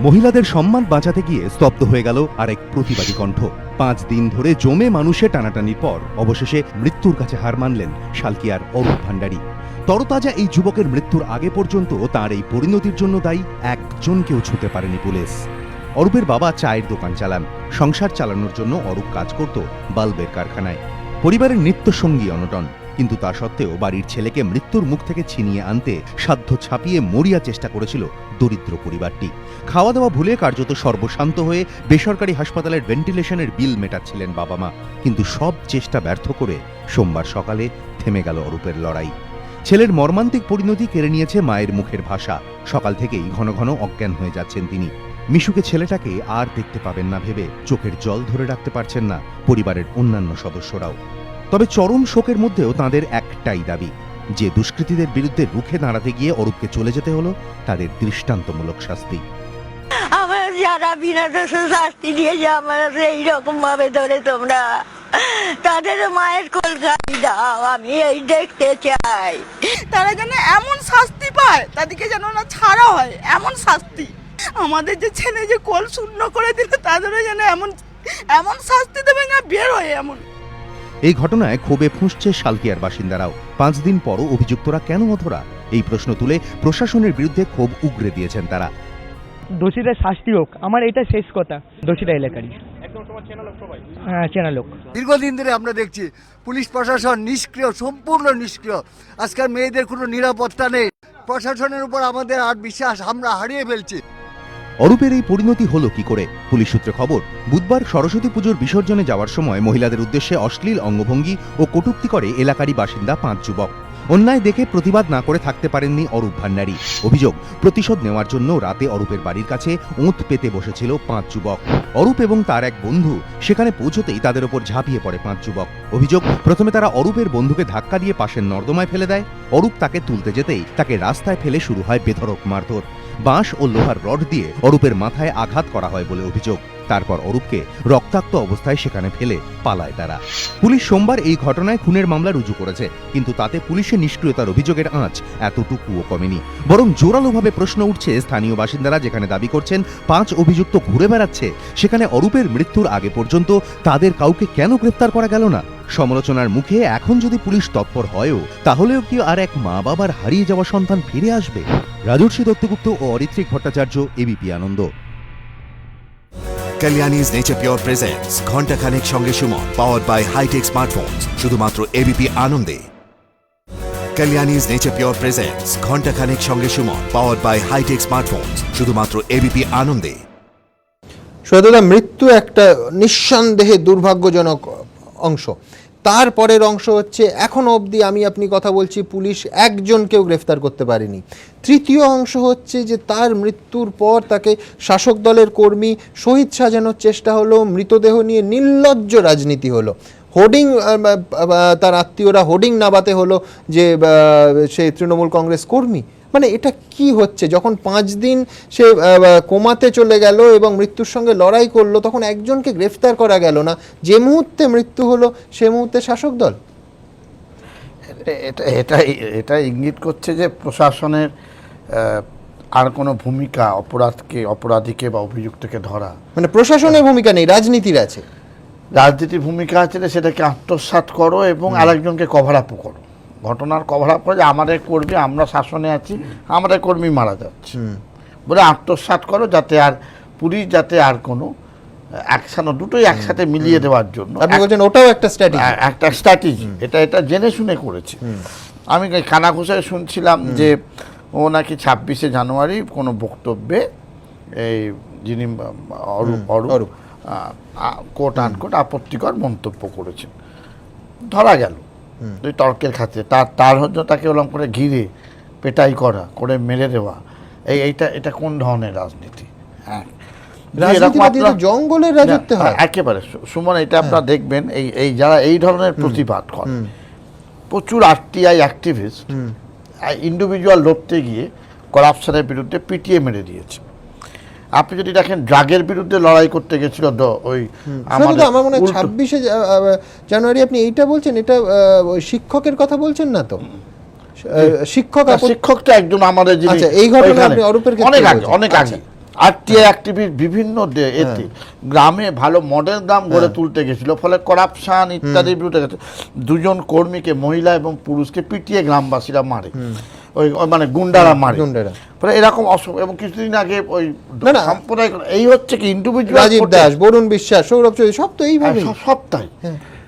মহিলাদের সম্মান বাঁচাতে গিয়ে স্তব্ধ হয়ে গেল আরেক প্রতিবাদী কণ্ঠ। 5 দিন ধরে জমে মানুষে টানাটানির পর অবশেষে মৃত্যুর কাছে হার মানলেন শালকিয়ার অরূপ ভান্ডারী। তরতাজা এই যুবকের মৃত্যুর আগে পর্যন্ত তার এই পরিণতির জন্য দায়ী একজনকেও ছুঁতে পারেনি পুলিশ। অরূপের বাবা চায়ের দোকান চালান। সংসার চালানোর জন্য অরূপ কাজ করত বাল্বের কারখানায়। পরিবারের নিত্যসঙ্গী অনটন, কিন্তু তা সত্ত্বেও বাড়ির ছেলেকে মৃত্যুর মুখ থেকে ছিনিয়ে আনতে সাধ্য ছাপিয়ে মরিয়া চেষ্টা করেছিল দরিদ্র পরিবারটি। খাওয়া দাওয়া ভুলে কার্যত সর্বশান্ত হয়ে বেসরকারি হাসপাতালের ভেন্টিলেশনের বিল মেটাচ্ছিলেন বাবা মা, কিন্তু সব চেষ্টা ব্যর্থ করে সোমবার সকালে থেমে গেল অরূপের লড়াই। ছেলের মর্মান্তিক পরিণতি কেড়ে নিয়েছে মায়ের মুখের ভাষা। সকাল থেকেই ঘন ঘন অজ্ঞান হয়ে যাচ্ছেন তিনি। মিশুকে ছেলেটাকে আর দেখতে পাবেন না ভেবে চোখের জল ধরে রাখতে পারছেন না পরিবারের অন্যান্য সদস্যরাও। তবে চরম শোকের মধ্যেও তাঁদের একটাই দাবি, যে দুষ্কৃতীদের বিরুদ্ধে রুখে দাঁড়াতে গিয়ে অরূপকে চলে যেতে হলো, তাদের দৃষ্টান্তমূলক শাস্তি। আমার যারা বিনা দোষে শাস্তি দিয়েছে আমার এইরকম ভাবে ধরে তোমরা তাদের মায়ের কলকাতি দাও, আমি এই দেখতে চাই। তারা যেন এমন শাস্তি পায়, তাদেরকে যেন না ছাড়া হয়, এমন শাস্তি। আমাদের যে ছেলে যে কোল শূন্য করে দিল, তাদেরও যেন এমন এমন শাস্তি দেবে না বের হয়ে এমন। এই ঘটনায় ক্ষোভে ফুঁসছে শালকিয়ার বাসিন্দারাও। 5 দিন পরও অভিযুক্তরা কেন অধরা, এই প্রশ্ন তুলে প্রশাসনের বিরুদ্ধে ক্ষোভ উগরে দিয়েছেন তারা। দোষীদের শাস্তি হোক, আমার এটা শেষ কথা। দোষীরা এলাকারই, হ্যাঁ চেনা লোক। দীর্ঘদিন ধরে আমরা দেখছি পুলিশ প্রশাসন নিষ্ক্রিয়, সম্পূর্ণ নিষ্ক্রিয়। আজকাল মেয়েদের কোনো নিরাপত্তা নেই। প্রশাসনের উপর আমাদের আর বিশ্বাস আমরা হারিয়ে ফেলছি। অরূপের এই পরিণতি হলো কি করে? পুলিশ সূত্রে খবর, বুধবার সরস্বতী পুজোর বিসর্জনে যাওয়ার সময় মহিলাদের উদ্দেশ্যে অশ্লীল অঙ্গভঙ্গি ও কটূক্তি করে এলাকারই বাসিন্দা 5 যুবক। অন্যায় দেখে প্রতিবাদ না করে থাকতে পারেননি অরূপ ভান্ডারী। অভিযোগ, প্রতিশোধ নেওয়ার জন্য রাতে অরূপের বাড়ির কাছে ওঁত পেতে বসেছিল 5 যুবক। অরূপ এবং তার এক বন্ধু সেখানে পৌঁছতেই তাদের ওপর ঝাঁপিয়ে পড়ে 5 যুবক। অভিযোগ, প্রথমে তারা অরূপের বন্ধুকে ধাক্কা দিয়ে পাশের নর্দমায় ফেলে দেয়। অরূপ তাকে তুলতে যেতেই তাকে রাস্তায় ফেলে শুরু হয় বেধড়ক মারধর। বাঁশ ও লোহার রড দিয়ে অরূপের মাথায় আঘাত করা হয় বলে অভিযোগ। তারপর অরূপকে রক্তাক্ত অবস্থায় সেখানে ফেলে পালায় তারা। পুলিশ সোমবার এই ঘটনায় খুনের মামলা রুজু করেছে, কিন্তু তাতে পুলিশের নিষ্ক্রিয়তার অভিযোগের আঁচ এতটুকুও কমেনি। বরং জোরালোভাবে প্রশ্ন উঠছে স্থানীয় বাসিন্দারা যেখানে দাবি করছেন 5 অভিযুক্ত ঘুরে বেড়াচ্ছে, সেখানে অরূপের মৃত্যুর আগে পর্যন্ত তাদের কাউকে কেন গ্রেফতার করা গেল না? সমালোচনার মুখে এখন যদি পুলিশ তৎপর হয়ও, তাহলেও কি আর এক মা বাবার হারিয়ে যাওয়া সন্তান ফিরে আসবে? রাজর্ষি দত্তগুপ্ত ও অরিত্রিক ভট্টাচার্য, এবিপি আনন্দ। Kalyani's Nature Pure presents ঘন্টা খানেক সঙ্গে Suman, powered by high-tech smartphones, শুধুমাত্র এবিপি আনন্দে। Kalyani's Nature Pure presents ঘন্টা খানেক সঙ্গে Suman, powered by high-tech smartphones, শুধুমাত্র এবিপি আনন্দে। সৈয়দুল্লাহ, মৃত্যু একটা নিঃসন্দেহে দুর্ভাগ্যজনক অংশ। তারপরের অংশ হচ্ছে এখনো অবধি আপনি কথা বলছি, পুলিশ একজনকেও গ্রেফতার করতে পারেনি। তৃতীয় অংশ হচ্ছে যে তার মৃত্যুর পর তাকে শাসক দলের কর্মী শহীদ সাজানোর চেষ্টা হলো, মৃতদেহ নিয়ে নির্লজ্জ রাজনীতি হলো। হোর্ডিং, তার আত্মীয়রা হোর্ডিং নামাতে হলো যে সে তৃণমূল কংগ্রেস কর্মী। মানে এটা কি হচ্ছে? যখন 5 দিন সে কোমাতে চলে গেল এবং মৃত্যুর সঙ্গে লড়াই করলো, তখন একজনকে গ্রেফতার করা গেল না। যে মুহূর্তে মৃত্যু হলো সে মুহূর্তে শাসক দল। এটা ইঙ্গিত করছে যে প্রশাসনের আর কোনো ভূমিকা অপরাধীকে বা অভিযুক্তকে ধরা, মানে প্রশাসনের ভূমিকা নেই, রাজনীতির আছে। রাজনীতির ভূমিকা আছে, সেটাকে আত্মসাৎ করো এবং আরেকজনকে কভার আপ করো। ঘটনার কভার আপ করে যে আমাদের কর্মী, আমরা শাসনে আছি, আমাদের কর্মী মারা যাচ্ছে বলে আত্মসাৎ করো, যাতে আর পুলিশ যাতে আর কোনো অ্যাকশন, দুটোই একসাথে মিলিয়ে দেওয়ার জন্য। আপনি বলছেন ওটাও একটা স্ট্র্যাটেজি। এটা জেনে শুনে করেছে। আমি কানাঘুষায় শুনছিলাম যে ও নাকি 26শে জানুয়ারি কোনো বক্তব্যে এই যিনি অরূপ কোট আনকোট আপত্তিকর মন্তব্য করেছেন, ধরা গেল ওই তর্কের খাতে। তার হচ্ছে তাকে ওরকম করে ঘিরে পেটাই করা, করে মেরে দেওয়া, এটা কোন ধরনের রাজনীতি? হ্যাঁ, জঙ্গলের রাজত্ব হয় একেবারে। সুমন, এটা আপনারা দেখবেন, এই যারা এই ধরনের প্রতিবাদ করে, প্রচুর আরটিআই অ্যাক্টিভিস্ট ইন্ডিভিজুয়াল লড়তে গিয়ে করাপশনের বিরুদ্ধে পিটিয়ে মেরে দিয়েছে। আপনি যদি দেখেন ড্রাগের বিরুদ্ধে লড়াই করতে গেছিল ওই আমার মনে হয় 26শে জানুয়ারি, আপনি এইটা বলছেন, এটা শিক্ষকের কথা বলছেন না তো? শিক্ষকটা একজন আমাদের, এই ঘটনা আপনি অরূপের ক্ষেত্রে অনেক আগে আরটিআই অ্যাক্টিভিস্ট বিভিন্ন এতে গ্রামে ভালো মডেল গ্রাম গড়ে তুলতে গেছিল, ফলে করাপশন ইত্যাদির বিরুদ্ধে গেছে। 2 জন কর্মীকে, মহিলা এবং পুরুষকে পিটিয়ে গ্রামবাসীরা মারে, ওই মানে গুন্ডারা মারে। ফলে এরকম এবং কিছুদিন আগে ওই সাম্প্রদায়িক এই হচ্ছে কি ইন্ডিভিজুয়াল, রাজীব দাস, বরুণ বিশ্বাস, সৌরভ চৌধুরী সব তো এইভাবে সবটাই।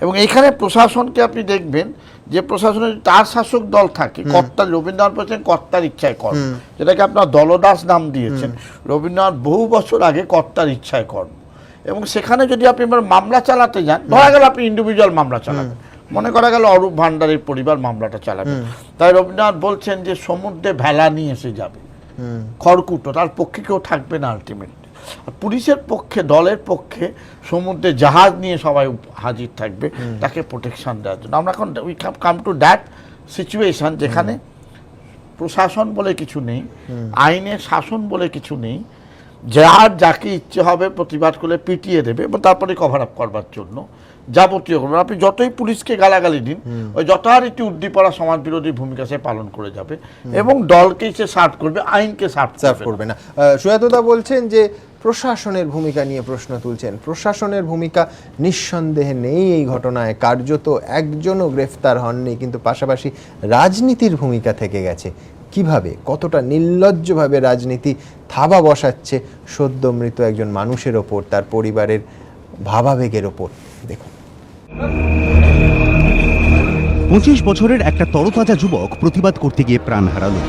এবং এইখানে প্রশাসনকে আপনি দেখবেন যে প্রশাসনের তার শাসক দল থাকে, কর্তার, রবীন্দ্রনাথ বলছেন কর্তার ইচ্ছায় কর্ম, যেটাকে আপনার দলদাস নাম দিয়েছেন। রবীন্দ্রনাথ বহু বছর আগে কর্তার ইচ্ছায় কর্ম, এবং সেখানে যদি আপনি এবার মামলা চালাতে যান, ধরা গেল আপনি ইন্ডিভিজুয়াল মামলা চালাবেন, মনে করা গেল অরূপ ভান্ডারীর পরিবার মামলাটা চালাবে, তাই রবীন্দ্রনাথ বলছেন যে সমুদ্রে ভেলা নিয়ে এসে যাবে খড়কুটো, তার পক্ষে কেউ থাকবে না আলটিমেটলি। পুলিশের পক্ষে, দলের পক্ষে সমুদ্রে জাহাজ নিয়ে সবাই হাজির থাকবে তাকে প্রোটেকশন দেওয়ার জন্য। আমরা এখন we come to that situation যেখানে প্রশাসন বলে কিছু নেই, আইনের শাসন বলে কিছু নেই, যার যাকে ইচ্ছে হবে প্রতিবাদ করলে পিটিয়ে দেবে এবং তারপরে কভার আপ করবার জন্য যাবতীয় করবেন। আপনি যতই পুলিশকে গালাগালি দিন, ওই যথারীতি উদ্দীপনা সমাজ বিরোধী ভূমিকা সে পালন করে যাবে এবং দলকেই সে সার্ভ করবে, আইনকে সার্ভ করবে না। সুয়াতদা বলছেন যে প্রশাসনের ভূমিকা নিয়ে প্রশ্ন তুলছেন। প্রশাসনের ভূমিকা নিঃসন্দেহে নেই এই ঘটনায়, কার্যত একজনও গ্রেফতার হননি, কিন্তু পাশাপাশি রাজনীতির ভূমিকা থেকে গেছে। কিভাবে, কতটা নির্লজ্জভাবে রাজনীতি থাবা বসাচ্ছে সদ্য মৃত একজন মানুষের ওপর, তার পরিবারের ভাবাবেগের ওপর, দেখুন। 25 বছরের একটা তরতাজা যুবক প্রতিবাদ করতে গিয়ে প্রাণ হারালো।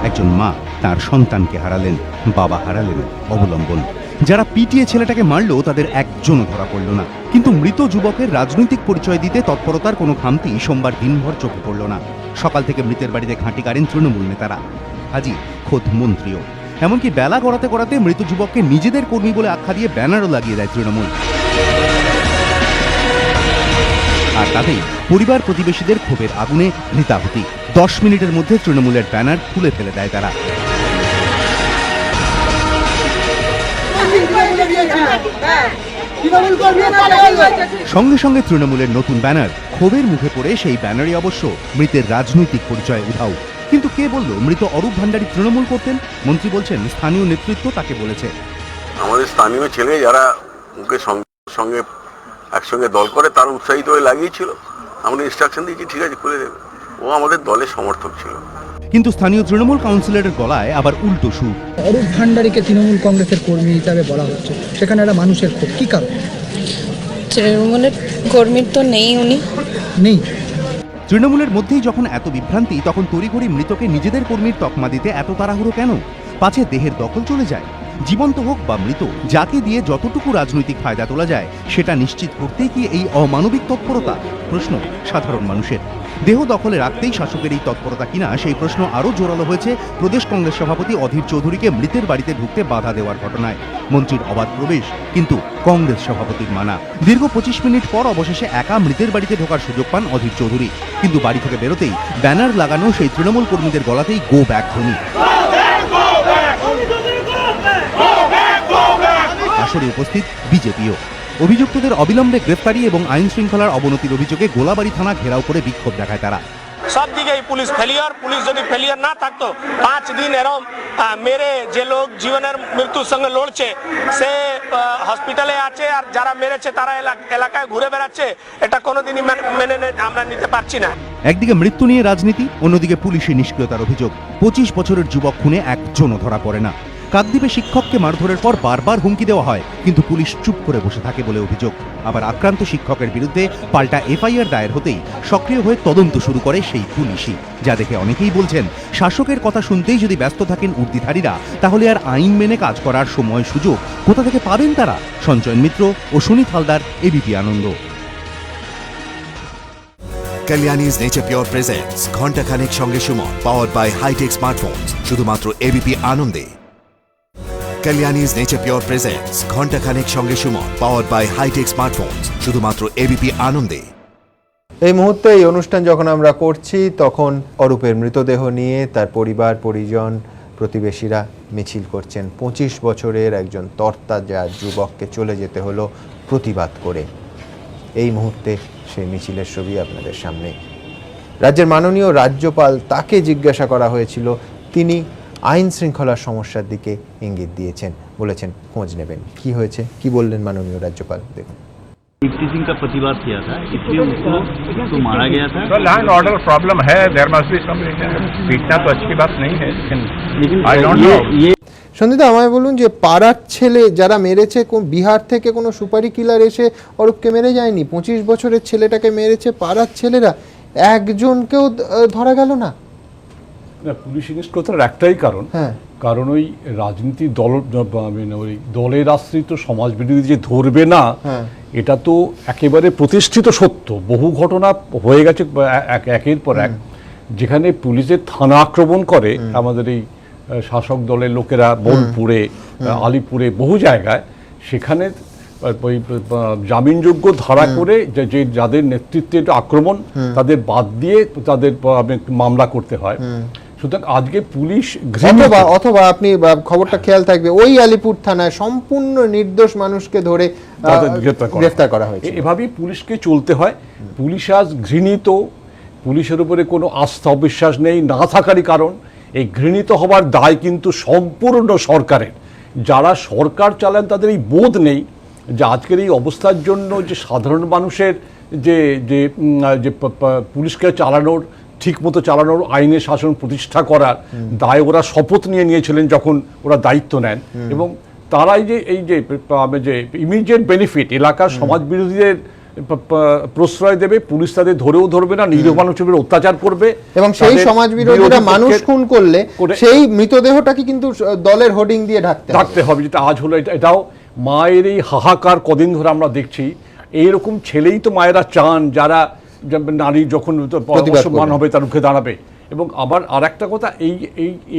একজন মা তার সন্তানকে হারালেন, বাবা হারালেন অবলম্বন। যারা পিটিয়ে ছেলেটাকে মারলো তাদের একজনও ধরা পড়ল না। কিন্তু মৃত যুবকের রাজনৈতিক পরিচয় দিতে তৎপরতার কোনো খামতি সোমবার দিনভর চোখে পড়ল না। সকাল থেকে মৃতের বাড়িতে ঘাঁটি গাড়েন তৃণমূল নেতারা, হাজির খোদ মন্ত্রীও। এমনকি বেলা গড়াতে গড়াতে মৃত যুবককে নিজেদের কর্মী বলে আখ্যা দিয়ে ব্যানারও লাগিয়ে দেয় তৃণমূল। আর তাতেই পরিবার প্রতিবেশীদের ক্ষোভের আগুনে হৃতাহুতি। 10 মিনিটের মধ্যে তৃণমূলের ব্যানার খুলে ফেলে দেয় তারা। সঙ্গে সঙ্গে তৃণমূলের নতুন ব্যানার, ক্ষোভের মুখে পড়ে সেই ব্যানারে অবশ্য মৃতের রাজনৈতিক পরিচয় উধাও। কিন্তু কে বলল মৃত অরূপ ভান্ডারী তৃণমূল করতেন? মন্ত্রী বলছেন স্থানীয় নেতৃত্ব তাকে বলেছে। আমাদের স্থানীয় ছেলে যারা ওকে সঙ্গে একসঙ্গে দল করে তার উৎসাহিত হয়ে লাগিয়েছিল, আমরা ইনস্ট্রাকশন দিয়েছি ঠিক আছে খুলে দেবে, ও আমাদের দলের সমর্থক ছিল। কিন্তু স্থানীয় তৃণমূল কাউন্সিলরের গলায় আবার উল্টো সুর। অরূপ ভান্ডারীকে তৃণমূল কংগ্রেসের কর্মী হিসাবে বলা হচ্ছে, সেখানে একটা মানুষের ক্ষোভ, কি কারণ? তৃণমূলের কর্মীর তো নেই, উনি নেই। তৃণমূলের মধ্যেই যখন এত বিভ্রান্তি, তখন তড়িঘড়ি মৃতকে নিজেদের কর্মীর তকমা দিতে এত তাড়াহুড়ো কেন? পাছে দেহের দখল চলে যায়। জীবন্ত হোক বা মৃত, যাকে দিয়ে যতটুকু রাজনৈতিক ফায়দা তোলা যায় সেটা নিশ্চিত করতেই কি এই অমানবিক তৎপরতা? প্রশ্ন সাধারণ মানুষের। দেহ দখলে রাখতেই শাসকের এই তৎপরতা কিনা, সেই প্রশ্ন আরও জোরালো হয়েছে প্রদেশ কংগ্রেস সভাপতি অধীর চৌধুরীকে মৃতের বাড়িতে ঢুকতে বাধা দেওয়ার ঘটনায়। মন্ত্রীর অবাধ প্রবেশ, কিন্তু কংগ্রেস সভাপতির মানা। দীর্ঘ 25 মিনিট পর অবশেষে একা মৃতের বাড়িতে ঢোকার সুযোগ পান অধীর চৌধুরী, কিন্তু বাড়ি থেকে বেরোতেই ব্যানার লাগানো সেই তৃণমূল কর্মীদের গলাতেই গো ব্যাক ধ্বনি। আসরে উপস্থিত বিজেপিও। অভিযুক্তদের অবিলম্বে গ্রেফতারি এবং আইন শৃঙ্খলার অবনতির অভিযোগে গোলাবাড়ি থানা ঘেরাও করে বিক্ষোভ দেখায় তারা। সব দিকেই পুলিশ ফেলিয়ার। পুলিশ যদি ফেলিয়ার না থাকতো, 5 দিন এরম মেরে যে লোক জীবনের মৃত্যুর সঙ্গে লড়ছে, সে হসপিটালে আছে, আর যারা মেরেছে তারা এলাকায় ঘুরে বেড়াচ্ছে, এটা কোনোদিনই মেনে আমরা নিতে পারছি না। একদিকে মৃত্যু নিয়ে রাজনীতি, অন্যদিকে পুলিশের নিষ্ক্রিয়তার অভিযোগ। 25 বছরের যুবক খুনে একজনও ধরা পড়ে না। কাকদ্বীপে শিক্ষককে মারধরের পর বারবার হুমকি দেওয়া হয়, কিন্তু পুলিশ চুপ করে বসে থাকে বলে অভিযোগ। আবার আক্রান্ত শিক্ষকের বিরুদ্ধে পাল্টা এফআইআর দায়ের হতেই সক্রিয় হয়ে তদন্ত শুরু করে সেই পুলিশই, যা দেখে অনেকেই বলছেন শাসকের কথা শুনতেই যদি ব্যস্ত থাকেন উর্দিধারীরা, তাহলে আর আইন মেনে কাজ করার সময় সুযোগ কোথা থেকে পাবেন তারা? সঞ্চয়ন মিত্র ও সুনীত হালদার, এবিপি আনন্দ। Kalyani's Nature Pure presents ঘন্টা খানেক সঙ্গে Suman, powered by high-tech smartphones, শুধুমাত্র এবিপি আনন্দে। Kalyani's Nature Pure presents ঘন্টা খানেক সঙ্গে Suman, powered by high-tech smartphones, শুধুমাত্র এবিপি আনন্দে। এই মুহূর্তে এই অনুষ্ঠান যখন আমরা করছি, তখন অরূপের মৃতদেহ নিয়ে তার পরিবার, পরিজন, প্রতিবেশীরা মিছিল করছেন। 25 বছরের একজন তরতাজা যুবককে চলে যেতে হলো প্রতিবাদ করে। এই মুহূর্তে সেই মিছিলের ছবি আপনাদের সামনে। রাজ্যের মাননীয় রাজ্যপাল, তাকে জিজ্ঞাসা করা হয়েছিল তিনি আইন শৃঙ্খলার সমস্যার দিকে ইঙ্গিত দিয়েছেন, বলেছেন খোঁজ নেবেন। কি হয়েছে, কি বললেন মাননীয় রাজ্যপাল, দেখুন। टीचिंग का प्रतिवाद किया था, इसलिए उसको मारा गया था। तो लॉ एंड ऑर्डर प्रॉब्लम है, there must be some reason. पीटना तो अच्छी बात नहीं है, लेकिन आई डोंट नो। সন্দীপদা, আমায় বলুন যে পাড়ার ছেলে যারা মেরেছে, বিহার থেকে কোনো সুপারি কিলার এসে অরূপকে মেরে যায়নি, 25 বছরের ছেলেটাকে মেরেছে পাড়ার ছেলেরা, একজনকেও ধরা গেল না। পুলিশ ইনস্পেক্টর একটাই কারণ, কারণ ওই রাজনীতি দল ওই দলের আশ্রিত সমাজ বিরোধী যে ধরবে না, এটা তো একেবারে প্রতিষ্ঠিত সত্য। বহু ঘটনা হয়ে গেছে একের পর এক, যেখানে পুলিশের থানা আক্রমণ করে আমাদের এই শাসক দলের লোকেরা, বোলপুরে, আলিপুরে, বহু জায়গায়, সেখানে ওই জামিনযোগ্য ধারা করে যে যাদের নেতৃত্বে আক্রমণ, তাদের বাদ দিয়ে তাদের মামলা করতে হয়। সুতরাং আজকে পুলিশ অথবা আপনি খবরটা খেয়াল থাকবে, ওই আলিপুর থানায় সম্পূর্ণ নির্দোষ মানুষকে ধরে গ্রেফতার করা হয়েছে। এভাবেই পুলিশকে চলতে হয়। পুলিশ আজ ঘৃণিত, পুলিশের উপরে কোনো আস্থা অবিশ্বাস নেই, না থাকারই কারণ এই ঘৃণিত হবার দায় কিন্তু সম্পূর্ণ সরকারের। যারা সরকার চালান তাদের এই বোধ নেই যে আজকের এই অবস্থার জন্য যে সাধারণ মানুষের যে পুলিশকে চালানোর, ঠিকমতো চালানোর, আইনের শাসন প্রতিষ্ঠা করার দায় ওরা শপথ নিয়েছিলেন যখন ওরা দায়িত্ব নেন। এবং তারাই এই যে ইমিডিয়েট বেনিফিট, এলাকার সমাজ বিরোধীদের প্রশ্রয় দেবে, পুলিশ তাদের ধরেও ধরবে না, নিরীহ মানুষের অত্যাচার করবে, এবং সেই সমাজ বিরোধীরা মানুষ খুন করলে সেই মৃতদেহটাকে কিন্তু দলের হোর্ডিং দিয়ে ঢাকতে হবে, যেটা আজ হলো। এটাও মায়ের এই হাহাকার কদিন ধরে আমরা দেখছি। এইরকম ছেলেই তো মায়েরা চান যারা নারী যখন অসম্মান হবে তার রুখে দাঁড়াবে। এবং আবার আর একটা কথা,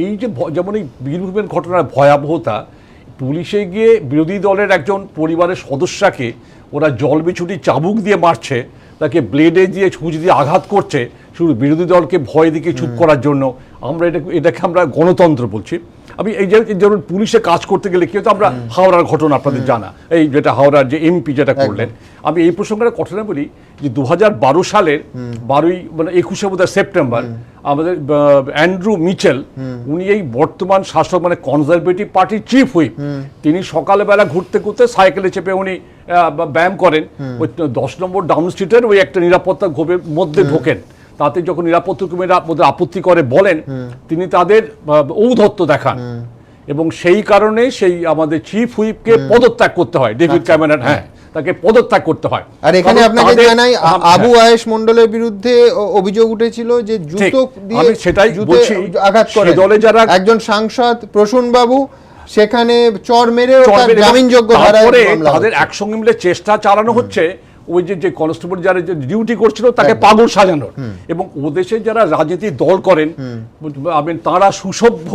এই যে যেমন এই বীরভূমের ঘটনার ভয়াবহতা, পুলিশে গিয়ে বিরোধী দলের একজন পরিবারের সদস্যকে ওরা জল বিছুটি চাবুক দিয়ে মারছে, তাকে ব্লেডে দিয়ে ছুঁচ দিয়ে আঘাত করছে, শুধু বিরোধী দলকে ভয় দিকে চুপ করার জন্য। আমরা এটাকে আমরা গণতন্ত্র বলছি। আমি এই যেমন পুলিশে কাজ করতে গেলে কি হতো, আমরা হাওড়ার ঘটনা আপনাদের জানা, এই যেটা হাওড়ার যে এমপি যেটা করলেন, আমি এই প্রসঙ্গে ঘটনা বলি যে 2012 সালের 21 সেপ্টেম্বর আমাদের অ্যান্ড্রু মিচেল, উনি এই বর্তমান শাসক কনজারভেটিভ পার্টির চিফ হুইপ, তিনি সকালবেলা ঘুরতে ঘুরতে সাইকেলে চেপে উনি ব্যায়াম করেন, ওই 10 নম্বর ডাউন স্ট্রিটের ওই একটা নিরাপত্তা গোপের মধ্যে ঢোকেন। তাতে যখন নিরাপত্তা কর্মীরা আপত্তি করে বলেন, তিনি তাদের ঔদ্ধত্য দেখান এবং সেই কারণে সেই আমাদের চিফ হুইপকে পদত্যাগ করতে হয়, ডেভিড ক্যামেরন, তাকে পদত্যাগ করতে হয়। আর এখানে আপনাকে জানাই, আবু আয়েশ মন্ডলের বিরুদ্ধে অভিযোগ উঠেছিল যে জুতো দিয়ে সেটাই বলছি, আঘাত করে দলে যারা একজন সাংসদ প্রসূন বাবু, সেখানে চর মেরে জামিনযোগ্য ধারায় তাদের একসঙ্গে মিলে চেষ্টা চালানো হচ্ছে ওই যে কনস্টেবল যারা ডিউটি করছিল তাকে পাগল সাজানোর। এবং ওদেশে যারা রাজনীতির দল করেন তারা সুসভ্য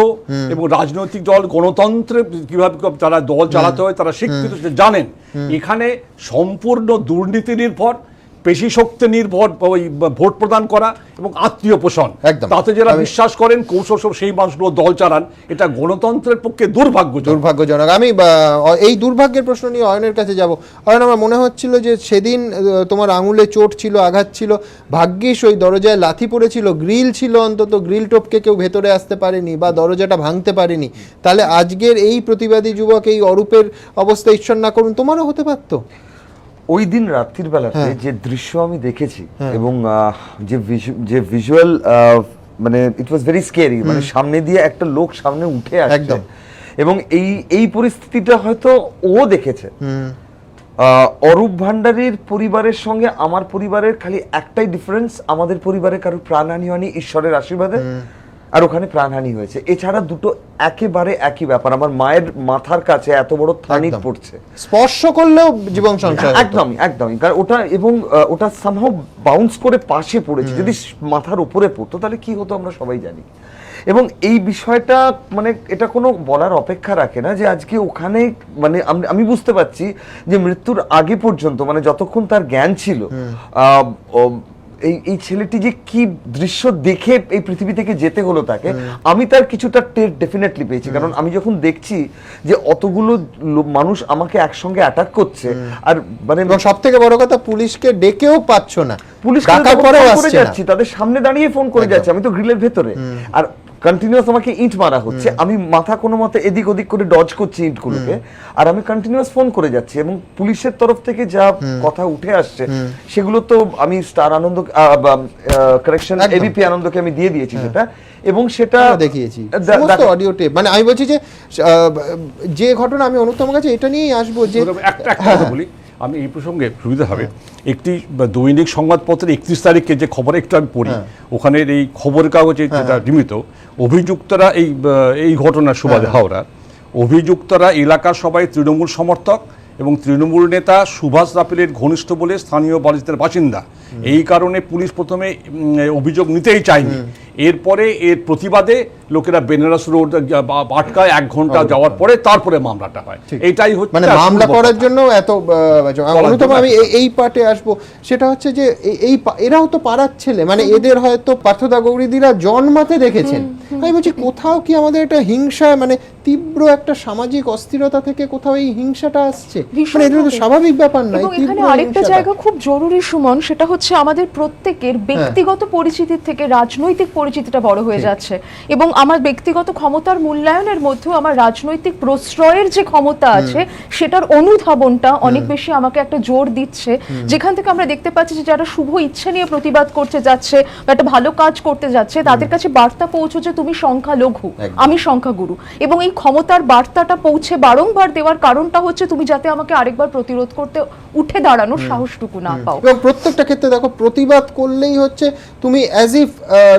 এবং রাজনৈতিক দল, গণতন্ত্রে কিভাবে তারা দল চালাতে হয় তারা শিক্ষিত, জানেন। এখানে সম্পূর্ণ দুর্নীতি নির্ভর, পেশি শক্তি নির্ভর ভোট প্রদান করা এবং আত্মীয় পোষণ, তাতে যারা বিশ্বাস করেন কৌশল সেই মানুষগুলো দল চালান, এটা গণতন্ত্রের পক্ষে দুর্ভাগ্যজনক। আমি এই দুর্ভাগ্যের প্রশ্ন নিয়ে অয়নের কাছে যাব। অয়ন, আমার মনে হচ্ছিল যে সেদিন তোমার আঙুলে চোট ছিল, আঘাত ছিল, ভাগ্যিস ওই দরজায় লাথি পড়েছিল, গ্রিল ছিল, অন্তত গ্রিল টপকে কেউ ভেতরে আসতে পারেনি বা দরজাটা ভাঙতে পারেনি, তাহলে আজকের এই প্রতিবাদী যুবক, এই অরূপের অবস্থা ঈশ্বর না করুন তোমারও হতে পারতো। ওই দিন রাত্রির বেলাতে যে দৃশ্য আমি দেখেছি এবং যে ভিজুয়াল, মানে ইট ওয়াজ ভেরি স্কেরি। মানে সামনে দিয়ে একটা লোক সামনে উঠে আসছে এবং এই পরিস্থিতিটা হয়তো ও দেখেছে। অরূপ ভান্ডারীর পরিবারের সঙ্গে আমার পরিবারের খালি একটাই ডিফারেন্স, আমাদের পরিবারে কারোর প্রাণহানি হয়নি ঈশ্বরের আশীর্বাদে, আর ওখানে প্রাণহানি হয়েছে। এছাড়া দুটো একেবারে একই ব্যাপার। আমার মায়ের মাথার কাছে এত বড় থানিত পড়ছে, স্পর্শ করলেও জীবন সংশয়, একদমই কারণ ওটা, এবং ওটা সামহাউ বাউন্স করে পাশে পড়েছে। যদি মাথার উপরে পড়তো তাহলে কি হতো আমরা সবাই জানি। এবং এই বিষয়টা মানে এটা কোনো বলার অপেক্ষা রাখে না যে আজকে ওখানে মানে আমি বুঝতে পারছি যে মৃত্যুর আগে পর্যন্ত মানে যতক্ষণ তার জ্ঞান ছিল, এই ছেলেটি যে কি দৃশ্য দেখে এই পৃথিবী থেকে যেতে হলো তাকে, আমি তার কিছুটা টের ডেফিনেটলি পেয়েছি। কারণ আমি যখন দেখছি যে অতগুলো মানুষ আমাকে একসঙ্গে অ্যাটাক করছে, আর মানে সব থেকে বড় কথা পুলিশকে ডেকেও পাচ্ছ না, পুলিশ যাচ্ছি, তাদের সামনে দাঁড়িয়ে ফোন করে যাচ্ছে, আমি তো গ্রিলের ভেতরে। আর কন্টিনিউয়াস আমাকে ইট মারা হচ্ছে, আমি মাথা কোনো মতে এদিক ওদিক করে ডজ করছি ইটগুলোকে, আর আমি কন্টিনিউয়াস ফোন করে যাচ্ছি, এবং পুলিশের তরফ থেকে যা কথা উঠে আসছে সেগুলো তো আমি স্টার আনন্দ কারেকশন এবিপি আনন্দকে আমি দিয়ে দিয়েছি সেটা, এবং সেটা দেখিয়েছি অডিও টেপ। মানে আমি বলছি যে ঘটনা, আমি অনুত্তমের কাছে এটা নিয়েই আসবো যে একটা কথা বলি আমি এই প্রসঙ্গে, সুবিধা হবে, একটি দৈনিক সংবাদপত্রের 31 তারিখে যে খবর একটু আমি পড়ি, ওখানের এই খবরের কাগজে যেটা নির্মিত, অভিযুক্তরা এই ঘটনার সুবাদে হাওড়া, অভিযুক্তরা এলাকার সবাই তৃণমূল সমর্থক এবং তৃণমূল নেতা সুভাষ রাফেলের ঘনিষ্ঠ বলে স্থানীয় বাড়ির বাসিন্দা। এই কারণে পুলিশ প্রথমে অভিযোগ নিতেই চায়নি, এরপরে এর প্রতিবাদে লোকেরা বেনারস রোড আটকায় 1 ঘন্টা যাওয়ার পরে তারপরে মামলাটা হয়। এটাই হচ্ছে মানে মামলা করার জন্য এত। আমি এই পার্টে আসবো, সেটা হচ্ছে যে এরাও তো পাড়ার ছেলে, মানে এদের হয়তো পার্থদা গৌরীদিরা জন্মাতে দেখেছেন। আমি বলছি কোথাও কি আমাদের একটা হিংসা, মানে তীব্র একটা সামাজিক অস্থিরতা থেকে কোথাও এই হিংসাটা আসছে? মানে এটা তো স্বাভাবিক ব্যাপার নয়। এখানে আরেকটা জায়গা খুব জরুরি সুমন, সেটা হচ্ছে আমাদের প্রত্যেকের ব্যক্তিগত পরিচিতির থেকে রাজনৈতিক পরিচিতিটা বড় হয়ে যাচ্ছে, এবং আমার ব্যক্তিগত ক্ষমতার মূল্যায়নের মধ্যেও আমার রাজনৈতিক প্রশ্রয়ের যে ক্ষমতা আছে সেটার অনুধাবনটা অনেক বেশি আমাকে একটা জোর দিচ্ছে, যেখান থেকে আমরা দেখতে পাচ্ছি যে যারা শুভ ইচ্ছা নিয়ে প্রতিবাদ করতে যাচ্ছে বা একটা ভালো কাজ করতে যাচ্ছে, তাদের কাছে বার্তা পৌঁছচ্ছে তুমি সংখ্যালঘু, আমি সংখ্যাগুরু, এবং এই ক্ষমতার বার্তাটা পৌঁছে বারংবার দেওয়ার কারণটা হচ্ছে তুমি যাতে আমাকে আরেকবার প্রতিরোধ করতে উঠে দাঁড়ানোর সাহসটুকু না পাও। এবং প্রত্যেকটা ক্ষেত্রে দেখো, প্রতিবাদ করলেই হচ্ছে তুমি অ্যাজ ইফ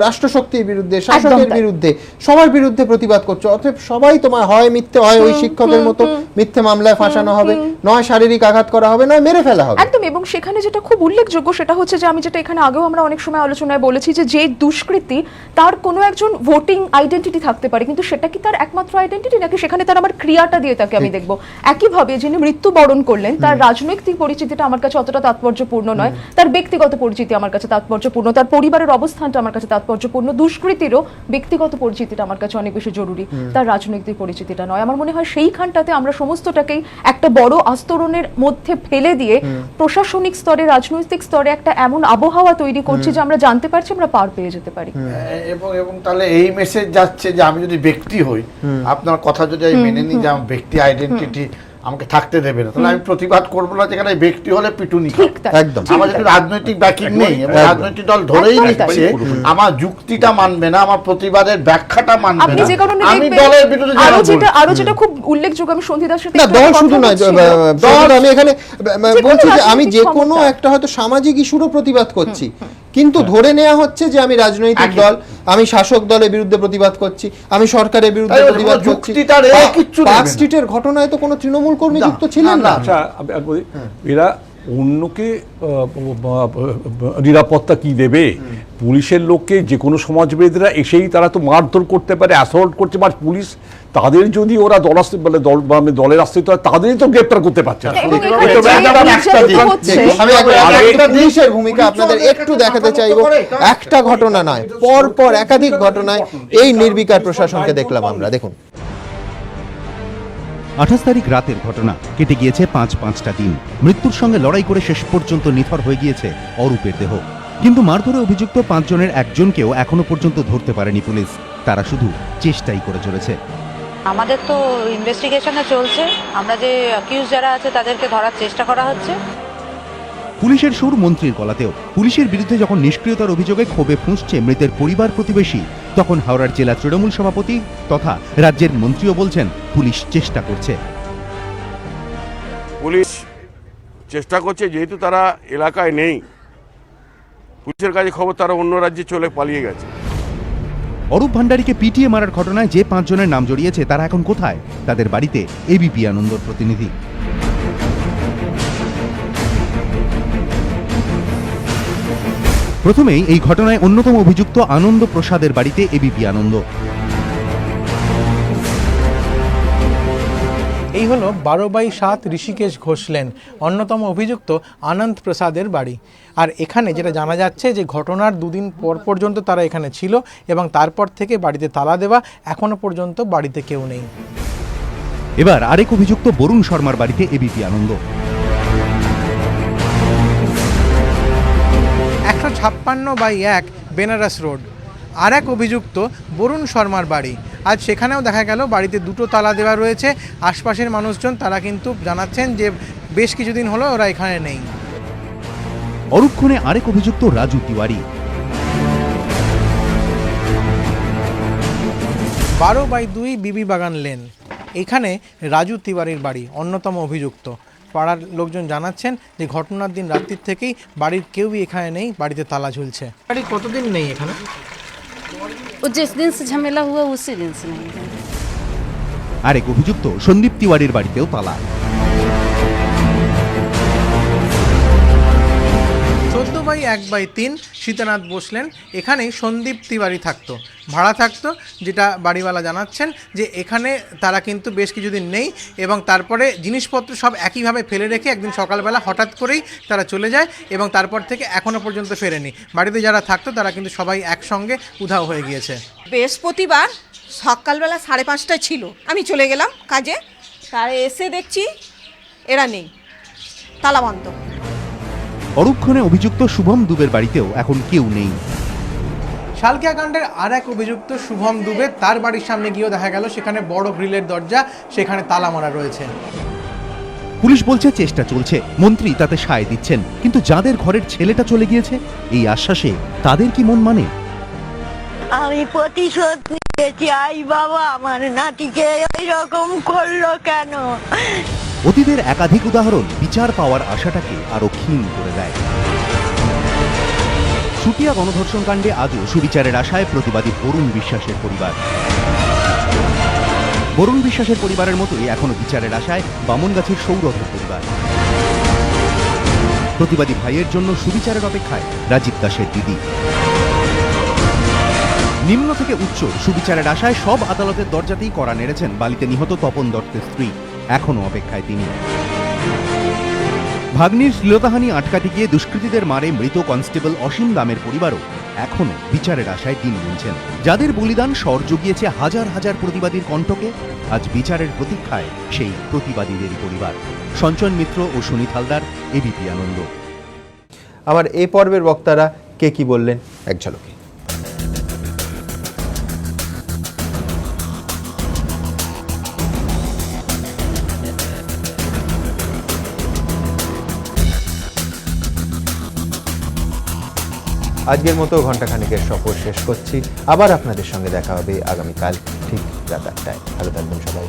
রাষ্ট্রশক্তির বিরুদ্ধে, শাসকের বিরুদ্ধে, সবার বিরুদ্ধে প্রতিবাদ করছো, অতএব সবাই তোমার হয় মিথ্যে, হয় ওই শিক্ষকের মতো মিথ্যে মামলায় ফাঁসানো হবে, নয় শারীরিক আঘাত করা হবে, নয় মেরে ফেলা হবে। একদম। এবং সেখানে যেটা খুব উল্লেখযোগ্য সেটা হচ্ছে যে আমি যেটা এখানে আগেও আমরা অনেক সময় আলোচনায় বলেছি যে দুষ্কৃতী তার কোনো একজন ভোটিং আইডেন্টিটি থাকতে পারে, কিন্তু সেটা কি তার একমাত্র আইডেন্টিটি নাকি সেখানে তার আমার ক্রিয়াটা দিয়ে তাকে আমি দেখবো। একইভাবে যিনি মৃত্যুবরণ করলেন তার রাজনৈতিক পরিচিতিটা আমার কাছে অতটা তাৎপর্যপূর্ণ নয়, তার ব্যক্তিগত পরিচিতি আমার কাছে তাৎপর্যপূর্ণ, তার পরিবারের অবস্থানটা আমার কাছে তাৎপর্যপূর্ণ। দুষ্কৃতীরও ব্যক্তিগত পরিচিতিটা আমার কাছে অনেক বেশি জরুরি, তার রাজনৈতিক পরিচিতিটা নয়। আমার মনে হয় সেইখানটাতে আমরা সমস্তটাকেই একটা বড় আস্তরণের মধ্যে ফেলে দিয়ে প্রশাসনিক স্তরে, রাজনৈতিক স্তরে একটা এমন আবহাওয়া তৈরি করছি যে আমরা জানতে পারছি আমরা পার পেয়ে যেতে পারি। এবং তাহলে এই মেসেজ যাচ্ছে যে আমি যদি ব্যক্তি হই, আপনার কথা যদি আমি মেনে নিই যে আমার ব্যক্তি আইডেন্টিটি আমাকে থাকতে দেবে না, তাহলে আমি প্রতিবাদ করবো না, যেখানে ব্যক্তি হলে পিটুনি। একদম। আমার যদি রাজনৈতিক ব্যাকিং নেই এবং রাজনৈতিক দল ধরেই নিচ্ছে আমার যুক্তিটা মানবে না, আমার প্রতিবাদের ব্যাখ্যাটা মানবে না, আমি দলের বিরুদ্ধে আরো যেটা খুব উল্লেখযোগ্য, আমি সন্ধি দাসের না, দল শুধু নয়, আমি এখানে বলছি যে আমি যে কোনো একটা হয়তো সামাজিক ইস্যুরও প্রতিবাদ করছি, কিন্তু ধরে নেওয়া হচ্ছে যে আমি রাজনৈতিক দল, আমি শাসক দলের বিরুদ্ধে প্রতিবাদ করছি, আমি সরকারের বিরুদ্ধে প্রতিবাদ করছি। পার্ক স্ট্রিটের ঘটনায় তো কোনো তৃণমূল কর্মী যুক্ত ছিলেন না। এরা অন্যকে নিরাপত্তা কি দেবে? পুলিশের লোককে যে কোনো সমাজবিরোধীরা এসেই তারা তো মারধর করতে পারে, অ্যাসল্ট করতে পারে, পুলিশ তাদের যদি ওরা দলের আশ্রিত হয় তাদেরই তো গ্রেপ্তার করতে পারছে না। পুলিশের ভূমিকা আপনাদের একটু দেখাতে চাইব, একটা ঘটনা নয়, পর একাধিক ঘটনায় এই নির্বিকার প্রশাসনকে দেখলাম আমরা। দেখুন, 28 তারিখ রাতের ঘটনা, কেটে গিয়েছে 5-5টা দিন। মৃত্যুর সঙ্গে লড়াই করে শেষ পর্যন্ত নিথর হয়ে গিয়েছে অরূপের দেহ, কিন্তু মারধরে অভিযুক্ত 5 জনের একজনকেও এখনো পর্যন্ত ধরতে পারেনি পুলিশ। তারা শুধু চেষ্টাই করে চলেছে। আমাদের তো ইনভেস্টিগেশনে চলছে, আমরা যে অ্যাকিউজ যারা আছে তাদেরকে ধরার চেষ্টা করা হচ্ছে। পুলিশের সুর মন্ত্রীর গলাতেও। পুলিশের বিরুদ্ধে যখন নিষ্ক্রিয়তার অভিযোগে ক্ষোভে ফুঁসছে মৃতের পরিবার প্রতিবেশী, তখন হাওড়ার জেলা তৃণমূল সভাপতি তথা রাজ্যের মন্ত্রীও বলছেন পুলিশ চেষ্টা করছে। পুলিশ চেষ্টা করছে, যেহেতু তারা এলাকায় নেই, পুলিশের কাছে খবর তারা অন্য রাজ্যে চলে পালিয়ে গেছে। অরূপ ভান্ডারীকে পিটিয়ে মারার ঘটনায় যে 5 জনের নাম জড়িয়েছে তারা এখন কোথায়? তাদের বাড়িতে এবিপি আনন্দর প্রতিনিধি। প্রথমেই এই ঘটনায় অন্যতম অভিযুক্ত আনন্দ প্রসাদের বাড়িতে এবিপি আনন্দ। এই হলো 12/7 ঋষিকেশ ঘোষলেন, অন্যতম অভিযুক্ত আনন্দ প্রসাদের বাড়ি। আর এখানে যেটা জানা যাচ্ছে যে ঘটনার 2 দিন পর পর্যন্ত তারা এখানে ছিল এবং তারপর থেকে বাড়িতে তালা দেওয়া, এখনো পর্যন্ত বাড়িতে কেউ নেই। এবার আরেক অভিযুক্ত বরুণ শর্মার বাড়িতে এবিপি আনন্দ। 156/1 বেনারস রোড। আর এক অভিযুক্ত বরুণ শর্মার বাড়ি। আজ সেখানেও দেখা গেল বাড়িতে দুটো তালা দেওয়া রয়েছে। আশপাশের মানুষজন তারা কিন্তু জানাচ্ছেন যে বেশ কিছুদিন হলো ওরা এখানে নেই। অরুক্ষণে আরেক অভিযুক্ত রাজু তিওয়ারি। 12/2 বিবি বাগান লেন, এখানে রাজু তিওয়ারির বাড়ি, অন্যতম অভিযুক্ত। পাড়ার লোকজন জানাচ্ছেন যে ঘটনার দিন রাত্রির থেকেই বাড়ির কেউই এখানে নেই, বাড়িতে তালা ঝুলছে। বাড়ি কতদিন নেই এখানে? जिस दिन से झमेला हुआ उसी दिन से नहीं है। আরেক অভিযুক্ত সন্দীপ তিওয়ারির বাড়িতেও তালা। 14/1/3 সীতানাথ বসলেন, এখানেই সন্দীপ তিওয়ারি থাকতো, ভাড়া থাকতো। যেটা বাড়িওয়ালা জানাচ্ছেন যে এখানে তারা কিন্তু বেশ কিছুদিন নেই এবং তারপরে জিনিসপত্র সব একইভাবে ফেলে রেখে একদিন সকালবেলা হঠাৎ করেই তারা চলে যায় এবং তারপর থেকে এখনও পর্যন্ত ফেরেনি। বাড়িতে যারা থাকতো তারা কিন্তু সবাই একসঙ্গে উধাও হয়ে গিয়েছে। বৃহস্পতিবার সকালবেলা 5:30টায় ছিল, আমি চলে গেলাম কাজে, তারে এসে দেখছি এরা নেই, তালা বন্ধ। অরুক্ষণে অভিযুক্ত শুভম দুবের বাড়িতেও এখন কেউ নেই। শালকিয়া কাণ্ডের আর এক অভিযুক্ত শুভম দুবে, তার বাড়ির সামনে গিয়েও দেখা গেল সেখানে বড় গ্রিলের দরজা, সেখানে তালা মারা রয়েছে। পুলিশ বলছে চেষ্টা চলছে, মন্ত্রী তাতে সায় দিচ্ছেন, কিন্তু যাদের ঘরের ছেলেটা চলে গিয়েছে এই আশ্বাসে তাদের কি মন মানে? আমি প্রতিশোধ নিতে চাই বাবা, আমার নাতিকে এরকম করলো কেন? অতীতের একাধিক উদাহরণ বিচার পাওয়ার আশাটাকে আরো ক্ষীণ করে দেয়। সুটিয়া গণধর্ষণ কাণ্ডে আজও সুবিচারের আশায় প্রতিবাদী বরুণ বিশ্বাসের পরিবার। বরুণ বিশ্বাসের পরিবারের মতোই এখনো বিচারের আশায় বামনগাছির সৌরভের পরিবার। প্রতিবাদী ভাইয়ের জন্য সুবিচারের অপেক্ষায় রাজীব দাসের দিদি। নিম্ন থেকে উচ্চ সুবিচারের আশায় সব আদালতের দরজাতেই কড়া নেড়েছেন বালিতে নিহত তপন দত্তের স্ত্রী, এখনো অপেক্ষায় তিনি। ভাগ্নির শ্লীলতাহানি আটকাতে গিয়ে দুষ্কৃতীদের মারে মৃত কনস্টেবল অসীম দামের পরিবারও এখনো বিচারের আশায় দিন গুনছেন। যাদের বলিদান স্বর জুগিয়েছে হাজার হাজার প্রতিবাদীর কণ্ঠকে, আজ বিচারের প্রতীক্ষায় সেই প্রতিবাদীদেরই পরিবার। সঞ্চন মিত্র ও সুনীত হালদার, এবিপি আনন্দ। আমার এই পর্বের বক্তারা কে কি বললেন এক ঝলকে। আজকের মতো ঘণ্টাখানেকের সফর শেষ করছি। আবার আপনাদের সঙ্গে দেখা হবে আগামীকাল ঠিক রাত 8টায়। ভালো থাকবেন সবাই।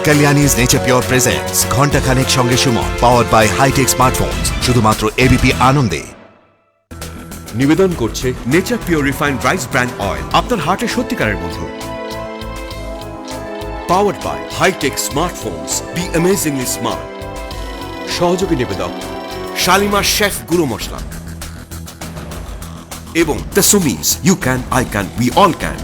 Kalyani's Nature Pure presents ঘণ্টাখানেক সঙ্গে Suman, powered by high-tech smartphones, শুধুমাত্র এবিপি আনন্দে। নিবেদন করছে nature pure refined rice bran oil, আপনার হার্টের সত্যিকারের বন্ধু। Powered by hi tech smartphones, be amazingly smart. সহযোগী নিবেদক শালিমার শেফ গুঁড়ো মশলা এবং দ্য সুমিস, you can, I can, we all can.